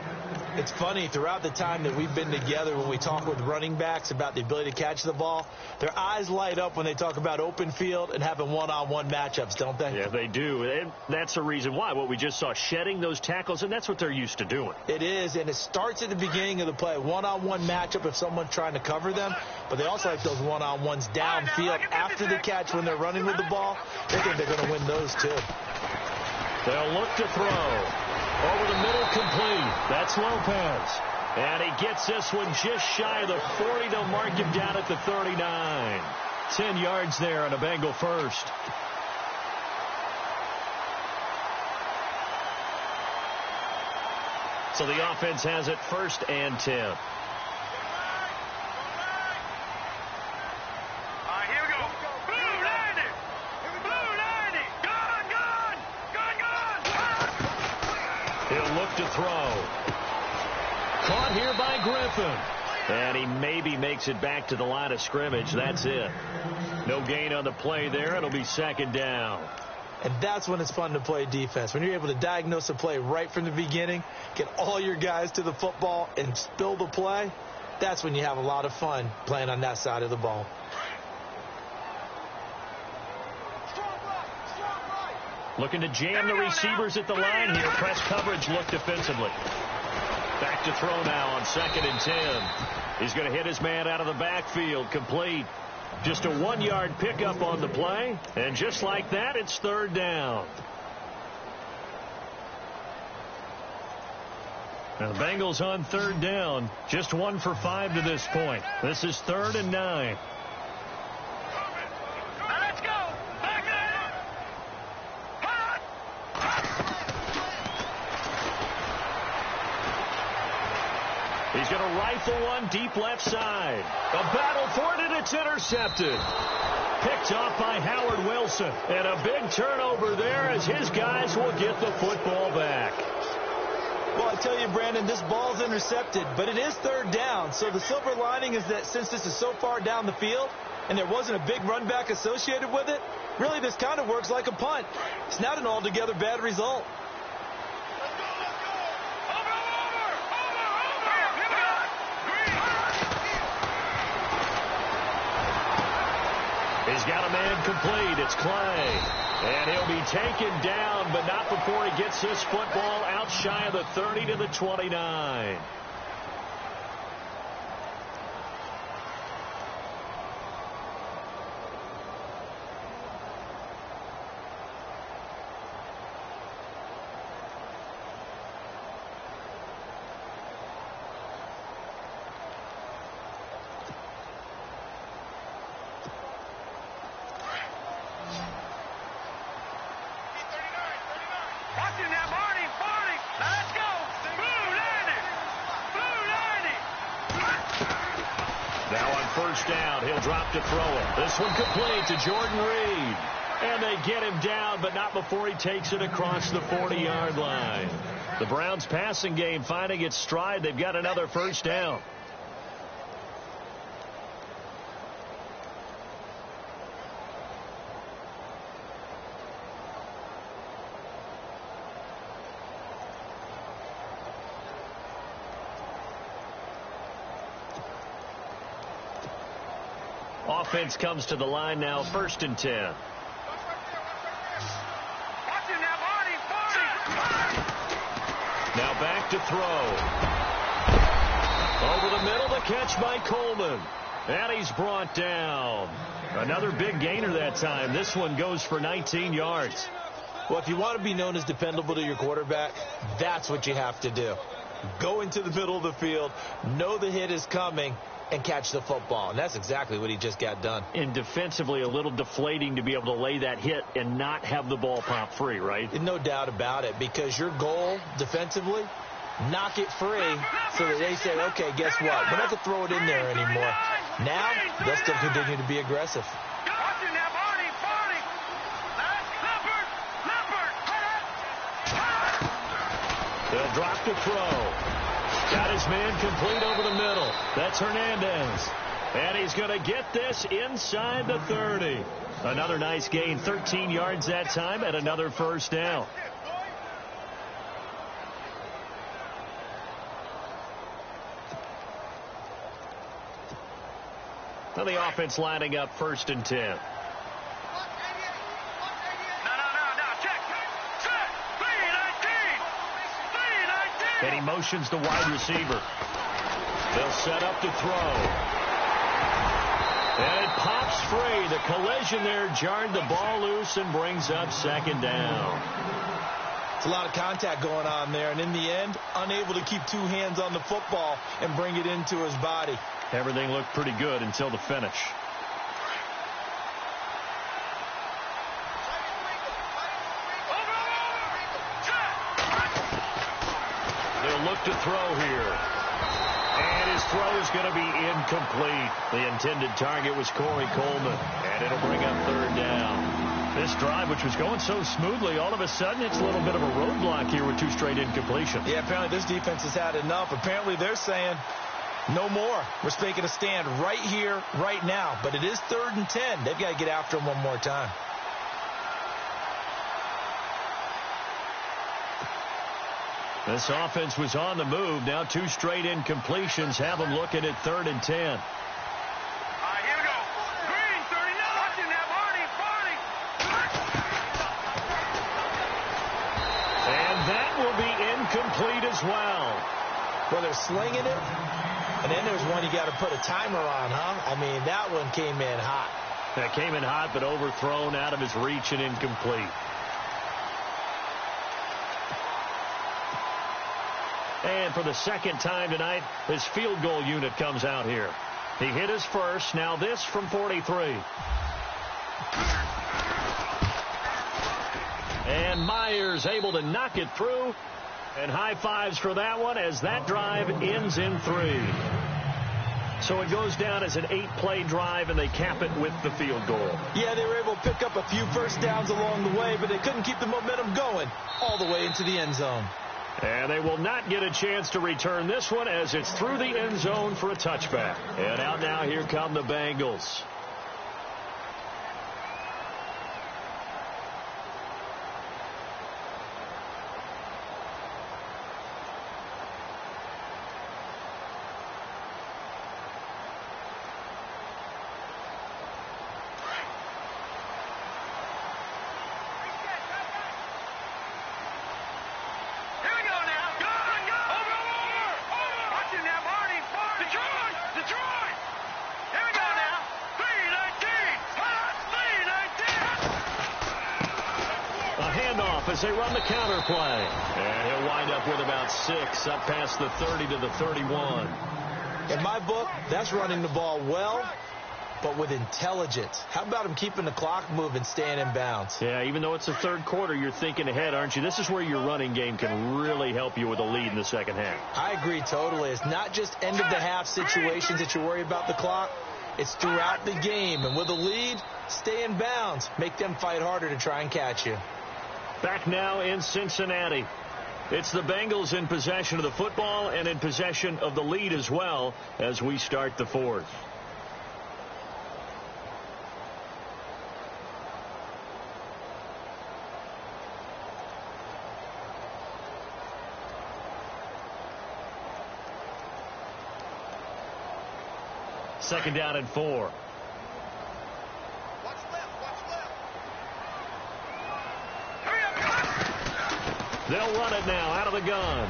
It's funny, throughout the time that we've been together, when we talk with running backs about the ability to catch the ball, their eyes light up when they talk about open field and having one-on-one matchups, don't they? Yeah, they do. And that's the reason why. What we just saw, shedding those tackles, and that's what they're used to doing. It is, and it starts at the beginning of the play. One-on-one matchup if someone's trying to cover them, but they also like those one-on-ones downfield after the catch when they're running with the ball. They think they're going to win those, too. They'll look to throw. Over the middle, complete. That's Lopez. And he gets this one just shy of the 40. They'll mark him down at the 39. 10 yards there on a Bengal first. So the offense has it 1st and 10. He'll look to throw. Caught here by Griffin. And he maybe makes it back to the line of scrimmage. That's it. No gain on the play there. It'll be 2nd down. And that's when it's fun to play defense. When you're able to diagnose a play right from the beginning, get all your guys to the football and spill the play, that's when you have a lot of fun playing on that side of the ball. Looking to jam the receivers at the line here. Press coverage look defensively. Back to throw now on 2nd and 10. He's going to hit his man out of the backfield. Complete. Just a 1-yard pickup on the play. And just like that, it's 3rd down. Now the Bengals on third down. Just 1 for 5 to this point. This is 3rd and 9. Let's go. Back it. He's going to rifle one deep left side. A battle for it, and it's intercepted. Picked off by Howard Wilson. And a big turnover there as his guys will get the football back. Well, I tell you, Brandon, this ball's intercepted, but it is 3rd down. So the silver lining is that since this is so far down the field and there wasn't a big run back associated with it, really this kind of works like a punt. It's not an altogether bad result. He's got a man complete. It's Clay. And he'll be taken down, but not before he gets this football out shy of the 30 to the 29. First down, he'll drop to throw it. This one complete to Jordan Reed. And they get him down, but not before he takes it across the 40-yard line. The Browns passing game finding its stride. They've got another first down. Offense comes to the line now, 1st and 10. Now back to throw. Over the middle, the catch by Coleman. And he's brought down. Another big gainer that time. This one goes for 19 yards. Well, if you want to be known as dependable to your quarterback, that's what you have to do. Go into the middle of the field, know the hit is coming, and catch the football. And that's exactly what he just got done. And defensively, a little deflating to be able to lay that hit and not have the ball pop free, right? No doubt about it, because your goal defensively, knock it free so that they say, okay, guess what? We're not going to throw it in there anymore. Now, they'll still continue to be aggressive. They'll drop to throw. Got his man complete over the middle. That's Hernandez. And he's going to get this inside the 30. Another nice gain, 13 yards that time, and another first down. Now the offense lining up 1st and 10. And he motions the wide receiver. They'll set up to throw. And it pops free. The collision there jarred the ball loose and brings up 2nd down. It's a lot of contact going on there. And in the end, unable to keep 2 hands on the football and bring it into his body. Everything looked pretty good until the finish. Look to throw here. And his throw is going to be incomplete. The intended target was Corey Coleman. And it'll bring up 3rd down. This drive, which was going so smoothly, all of a sudden it's a little bit of a roadblock here with 2 straight incompletions. Yeah, apparently this defense has had enough. Apparently they're saying no more. We're making a stand right here, right now. But it is 3rd and 10. They've got to get after him one more time. This offense was on the move. Now 2 straight incompletions have them looking at 3rd and 10. All right, here we go. Green, 39. Watching that, Barney. And that will be incomplete as well. Well, they're slinging it. And then there's one you got to put a timer on, huh? I mean, that one came in hot. That came in hot, but overthrown out of his reach and incomplete. And for the second time tonight, his field goal unit comes out here. He hit his first. Now this from 43. And Myers able to knock it through. And high fives for that one as that drive ends in 3. So it goes down as an 8-play drive, and they cap it with the field goal. Yeah, they were able to pick up a few first downs along the way, but they couldn't keep the momentum going all the way into the end zone. And they will not get a chance to return this one as it's through the end zone for a touchback. And out now, here come the Bengals. As they run the counter play. And he'll wind up with about 6 up past the 30 to the 31. In my book, that's running the ball well, but with intelligence. How about him keeping the clock moving, staying in bounds? Yeah, even though it's the third quarter, you're thinking ahead, aren't you? This is where your running game can really help you with a lead in the second half. I agree totally. It's not just end-of-the-half situations that you worry about the clock. It's throughout the game. And with a lead, stay in bounds. Make them fight harder to try and catch you. Back now in Cincinnati. It's the Bengals in possession of the football and in possession of the lead as well as we start the fourth. Second down and 4. They'll run it now out of the gun.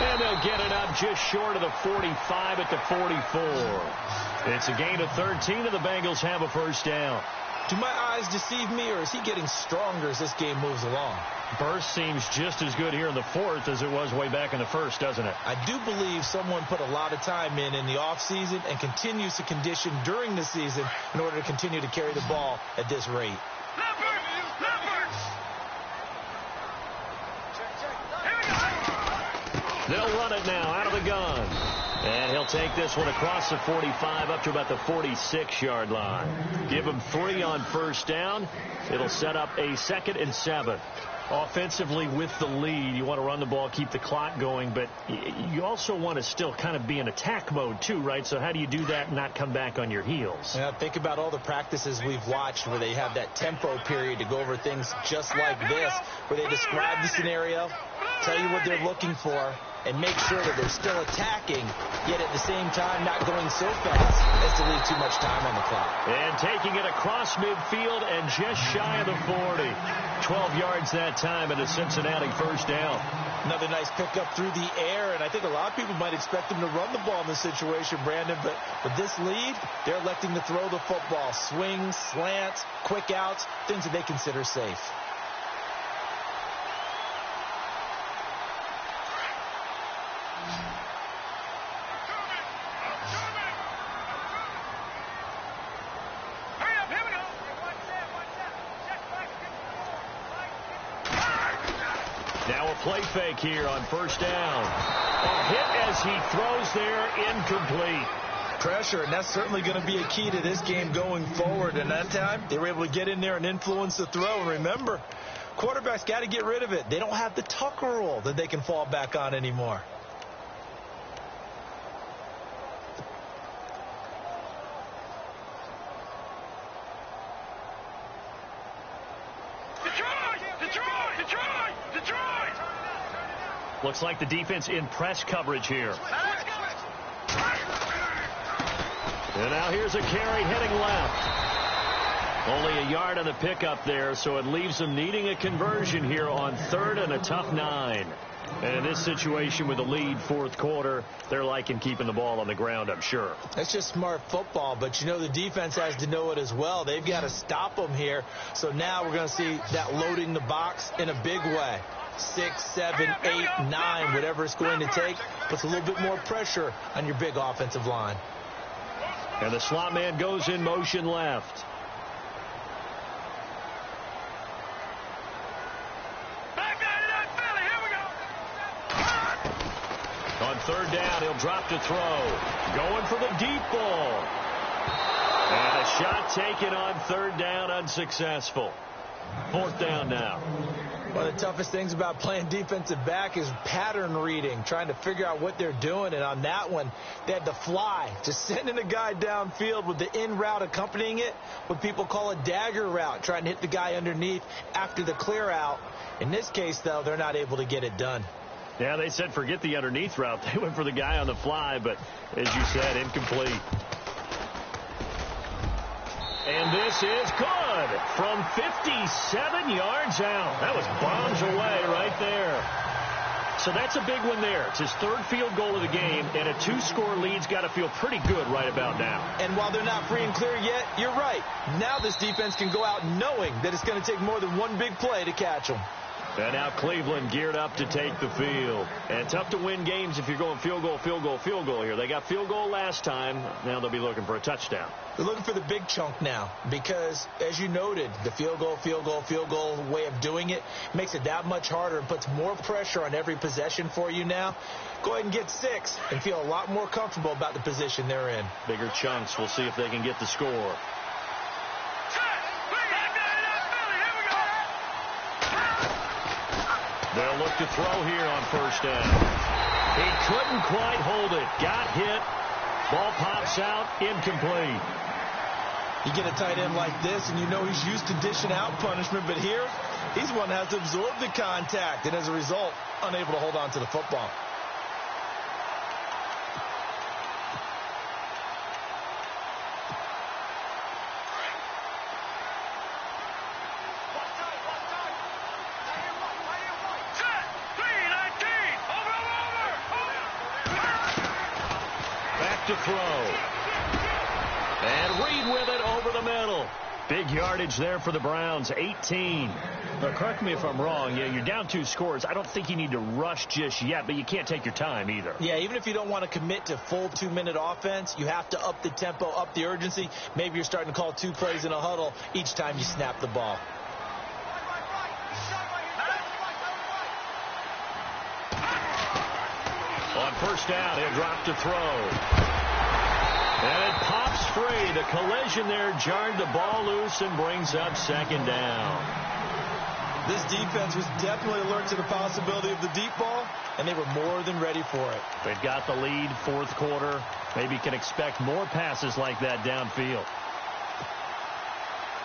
And they'll get it up just short of the 45 at the 44. It's a gain of 13, and the Bengals have a first down. Do my eyes deceive me, or is he getting stronger as this game moves along? Burst seems just as good here in the fourth as it was way back in the first, doesn't it? I do believe someone put a lot of time in the offseason and continues to condition during the season in order to continue to carry the ball at this rate. They'll run it now out of the gun. And he'll take this one across the 45 up to about the 46-yard line. Give him 3 on first down. It'll set up a 2nd and 7. Offensively with the lead, you want to run the ball, keep the clock going, but you also want to still kind of be in attack mode too, right? So how do you do that and not come back on your heels? Yeah, think about all the practices we've watched where they have that tempo period to go over things just like this, where they describe the scenario, tell you what they're looking for, and make sure that they're still attacking, yet at the same time not going so fast as to leave too much time on the clock. And taking it across midfield and just shy of the 40. 12 yards that time and a Cincinnati first down. Another nice pickup through the air, and I think a lot of people might expect them to run the ball in this situation, Brandon, but with this lead, they're electing to throw the football. Swings, slants, quick outs, things that they consider safe. Play fake here on first down. A hit as he throws there, incomplete. Pressure, and that's certainly going to be a key to this game going forward. And that time, they were able to get in there and influence the throw. And remember, quarterbacks got to get rid of it. They don't have the Tucker rule that they can fall back on anymore. Looks like the defense in press coverage here. And now here's a carry heading left. Only a yard on the pickup there, so it leaves them needing a conversion here on 3rd and a tough 9. And in this situation with the lead, fourth quarter, they're liking keeping the ball on the ground, I'm sure. That's just smart football, but you know the defense has to know it as well. They've got to stop them here. So now we're going to see that loading the box in a big way. 6, 7, 8, 9, whatever it's going to take, puts a little bit more pressure on your big offensive line. And the slot man goes in motion left. On third down, he'll drop to throw. Going for the deep ball. And a shot taken on third down, unsuccessful. Fourth down now. One of the toughest things about playing defensive back is pattern reading, trying to figure out what they're doing. And on that one, they had to fly, just sending a guy downfield with the in route accompanying it, what people call a dagger route, trying to hit the guy underneath after the clear out. In this case, though, they're not able to get it done. Yeah, they said forget the underneath route. They went for the guy on the fly, but as you said, incomplete. And this is good from 57 yards out. That was bombs away right there. So that's a big one there. It's his third field goal of the game, and a 2-score lead's got to feel pretty good right about now. And while they're not free and clear yet, you're right. Now this defense can go out knowing that it's going to take more than one big play to catch them. And now Cleveland geared up to take the field. And tough to win games if you're going field goal, field goal, field goal here. They got field goal last time. Now they'll be looking for a touchdown. They're looking for the big chunk now because, as you noted, the field goal, field goal, field goal way of doing it makes it that much harder and puts more pressure on every possession for you now. Go ahead and get 6 and feel a lot more comfortable about the position they're in. Bigger chunks. We'll see if they can get the score. They'll look to throw here on first down. He couldn't quite hold it. Got hit. Ball pops out. Incomplete. You get a tight end like this, and you know he's used to dishing out punishment, but here, he's one that has to absorb the contact, and as a result, unable to hold on to the football. To throw. And Reed with it over the middle. Big yardage there for the Browns, 18. Now, correct me if I'm wrong. Yeah, you're down 2 scores. I don't think you need to rush just yet, but you can't take your time either. Yeah, even if you don't want to commit to full 2-minute offense, you have to up the tempo, up the urgency. Maybe you're starting to call 2 plays in a huddle each time you snap the ball. On first down, he'll drop to throw. And it pops free. The collision there jarred the ball loose and brings up second down. This defense was definitely alert to the possibility of the deep ball, and they were more than ready for it. They've got the lead, fourth quarter. Maybe can expect more passes like that downfield.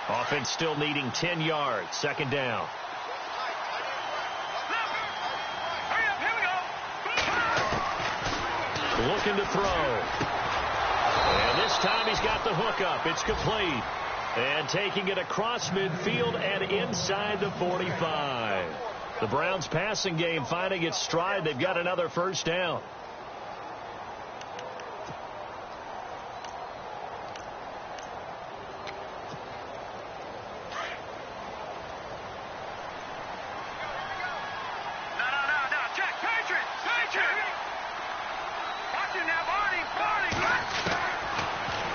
Offense still needing 10 yards. Second down. Looking to throw. And this time he's got the hook up. It's complete. And taking it across midfield and inside the 45. The Browns passing game finding its stride. They've got another first down.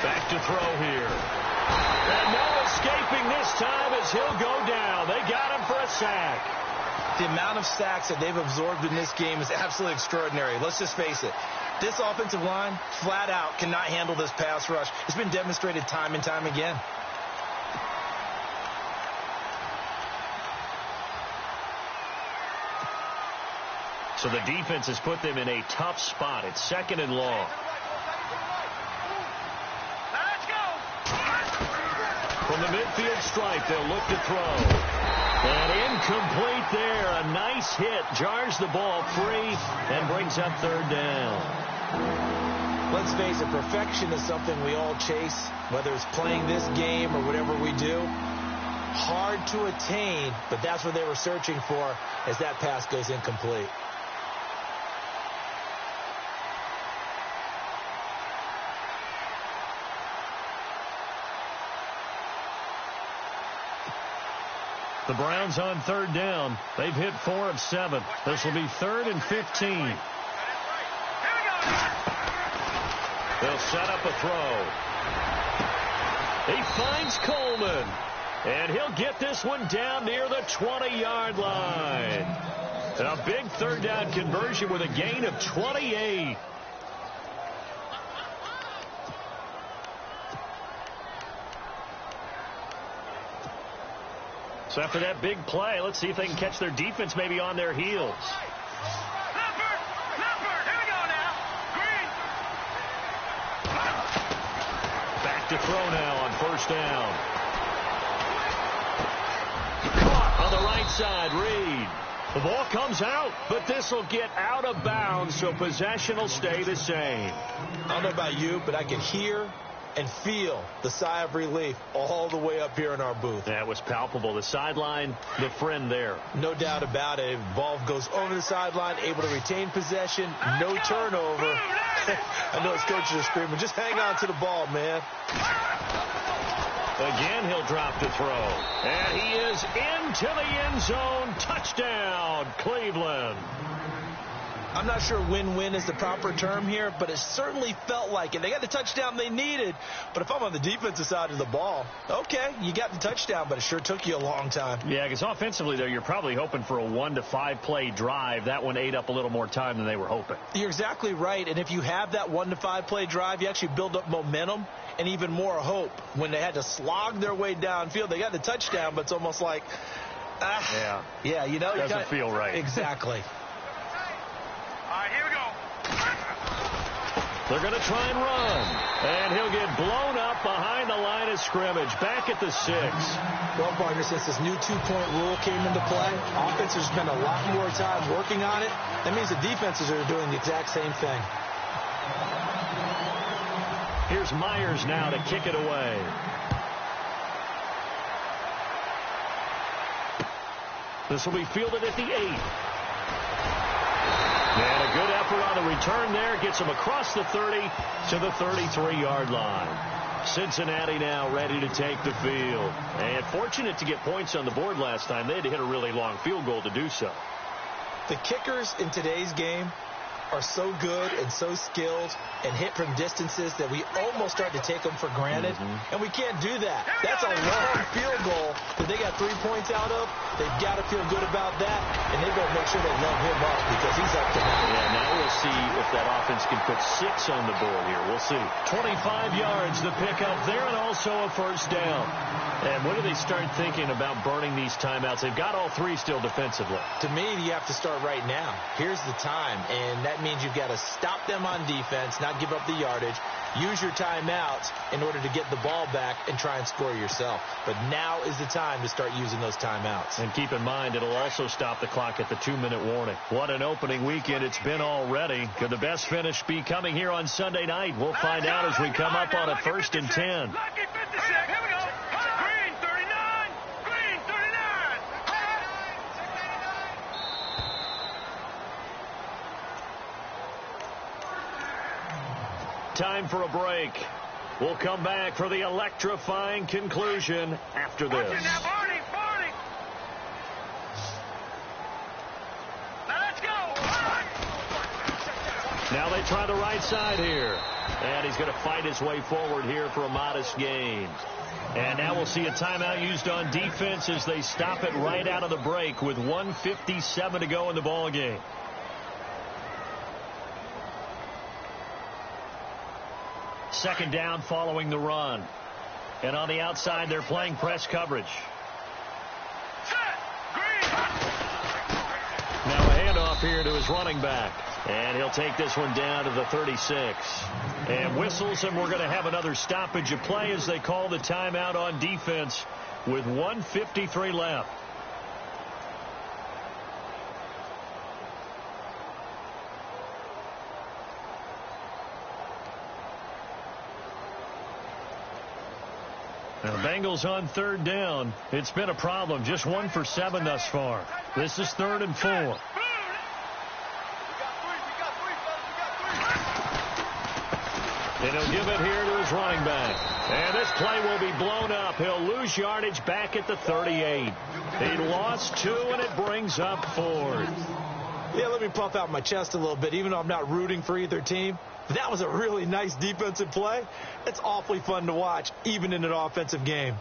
Back to throw here. And no escaping this time as he'll go down. They got him for a sack. The amount of sacks that they've absorbed in this game is absolutely extraordinary. Let's just face it. This offensive line, flat out, cannot handle this pass rush. It's been demonstrated time and time again. So the defense has put them in a tough spot. It's second and long. From the midfield stripe, they'll look to throw. And incomplete there. A nice hit. Jars the ball free and brings up third down. Let's face it, perfection is something we all chase, whether it's playing this game or whatever we do. Hard to attain, but that's what they were searching for as that pass goes incomplete. The Browns on third down. They've hit 4 of 7. This will be 3rd and 15. They'll set up a throw. He finds Coleman. And he'll get this one down near the 20-yard line. A big third down conversion with a gain of 28. So after that big play, let's see if they can catch their defense maybe on their heels. Leopard, here we go now. Green. Back to throw now on first down. Caught on the right side, Reed. The ball comes out, but this will get out of bounds, so possession will stay the same. I don't know about you, but I can hear and feel the sigh of relief all the way up here in our booth. That was palpable. The sideline, the friend there. No doubt about it. Ball goes over the sideline, able to retain possession, no turnover. I know his coaches are screaming, just hang on to the ball, man. Again, he'll drop the throw. And he is into the end zone. Touchdown, Cleveland. I'm not sure win-win is the proper term here, but it certainly felt like it. They got the touchdown they needed, but if I'm on the defensive side of the ball, okay, you got the touchdown, but it sure took you a long time. Yeah, because offensively, though, you're probably hoping for a 1 to 5 play drive. That one ate up a little more time than they were hoping. You're exactly right, and if you have that 1 to 5 play drive, you actually build up momentum and even more hope. When they had to slog their way downfield, they got the touchdown, but it's almost like, yeah, you know, doesn't feel right. Exactly. All right, here we go. They're going to try and run. And he'll get blown up behind the line of scrimmage. Back at the 6. Well, partner, since this new two-point rule came into play, offenses spend a lot more time working on it. That means the defenses are doing the exact same thing. Here's Myers now to kick it away. This will be fielded at the 8. And a good effort on the return there. Gets him across the 30 to the 33-yard line. Cincinnati now ready to take the field. And fortunate to get points on the board last time. They had to hit a really long field goal to do so. The kickers in today's game are so good and so skilled and hit from distances that we almost start to take them for granted. And we can't do that. That's a long field goal that they got 3 points out of. They've got to feel good about that, and they've got to make sure they love him up because he's up to that. Yeah, now we'll see if that offense can put 6 on the board here. We'll see. 25 yards the pickup there and also a first down. And when do they start thinking about burning these timeouts? They've got all 3 still defensively. To me, you have to start right now. Here's the time, and that means you've got to stop them on defense, not give up the yardage, use your timeouts in order to get the ball back and try and score yourself. But now is the time to start using those timeouts. And keep in mind, it'll also stop the clock at the 2-minute warning. What an opening weekend it's been already. Could the best finish be coming here on Sunday night? We'll find out as we come up on a 1st and 10. Lucky 56. Here we go. Green 39. Green 39. Time for a break. We'll come back for the electrifying conclusion after this. Now, Barney. Now, let's go. Now they try the right side here. And he's going to fight his way forward here for a modest gain. And now we'll see a timeout used on defense as they stop it right out of the break with 1:57 to go in the ball game. Second down following the run. And on the outside, they're playing press coverage. Now a handoff here to his running back. And he'll take this one down to the 36. And whistles, and we're going to have another stoppage of play as they call the timeout on defense with 1:53 left. Now, the Bengals on third down. It's been a problem. Just 1 for 7 thus far. This is 3rd and 4. And he'll give it here to his running back. And this play will be blown up. He'll lose yardage back at the 38. He lost 2, and it brings up 4. Yeah, let me puff out my chest a little bit, even though I'm not rooting for either team. That was a really nice defensive play. It's awfully fun to watch, even in an offensive game.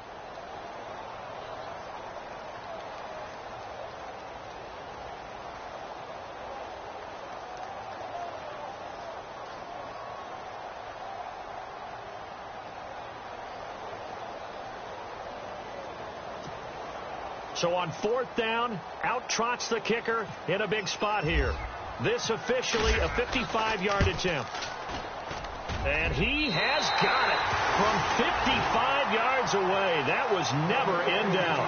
So on 4th down, out trots the kicker in a big spot here. This officially a 55-yard attempt. And he has got it from 55 yards away. That was never in doubt.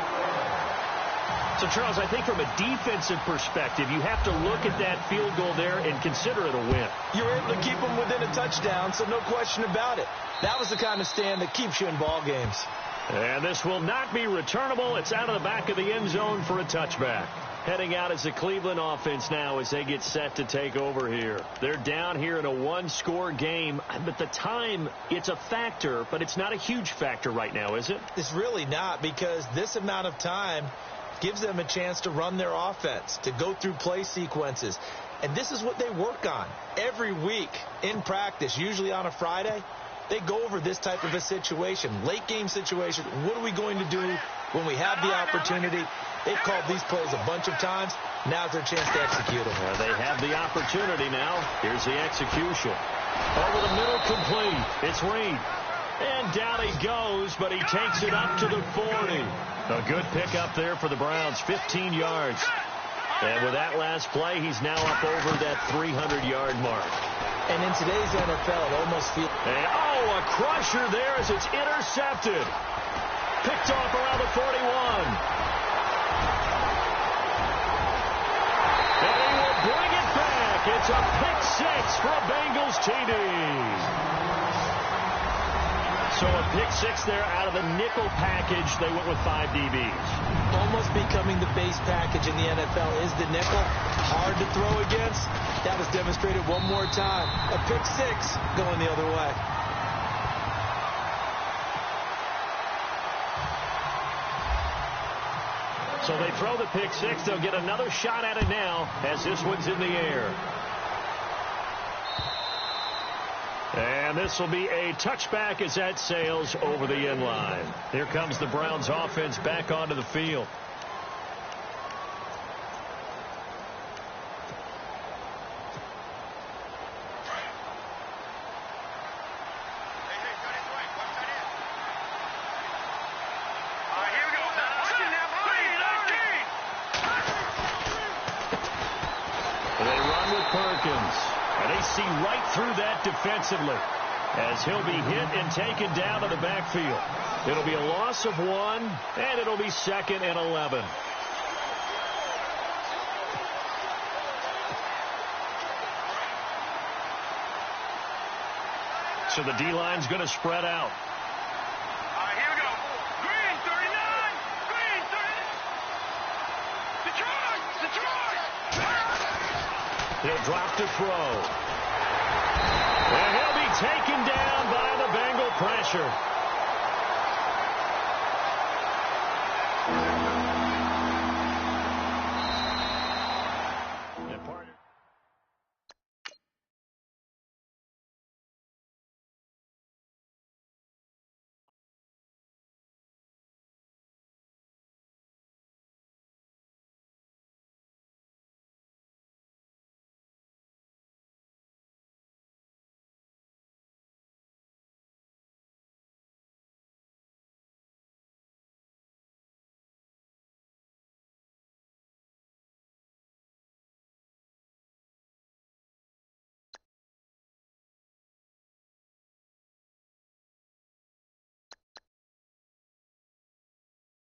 So, Charles, I think from a defensive perspective, you have to look at that field goal there and consider it a win. You're able to keep them within a touchdown, so no question about it. That was the kind of stand that keeps you in ball games. And this will not be returnable. It's out of the back of the end zone for a touchback. Heading out as the Cleveland offense now as they get set to take over here. They're down here in a 1-score game. But the time, it's a factor, but it's not a huge factor right now, is it? It's really not, because this amount of time gives them a chance to run their offense, to go through play sequences. And this is what they work on every week in practice, usually on a Friday. They go over this type of a situation, late game situation. What are we going to do when we have the opportunity? They've called these plays a bunch of times. Now's their chance to execute them. Well, they have the opportunity now. Here's the execution. Over the middle, complete. It's Reed. And down he goes, but he takes it up to the 40. A good pickup there for the Browns, 15 yards. And with that last play, he's now up over that 300-yard mark. And in today's NFL, it almost feels... a crusher there as it's intercepted. Picked off around the 41. And he will bring it back. It's a pick-6 for a Bengals TD. So a pick-6 there out of the nickel package. They went with 5 DBs. Almost becoming the base package in the NFL is the nickel. Hard to throw against. That was demonstrated one more time. A pick-6 going the other way. So they throw the pick-6. They'll get another shot at it now as this one's in the air. And this will be a touchback as that sails over the end line. Here comes the Browns offense back onto the field. See right through that defensively as he'll be hit and taken down to the backfield. It'll be a loss of 1, and it'll be 2nd and 11. So the D-line's going to spread out. Here we go. Green, 39. Green, 39. Detroit. He'll drop to throw. And he'll be taken down by the Bengal pressure.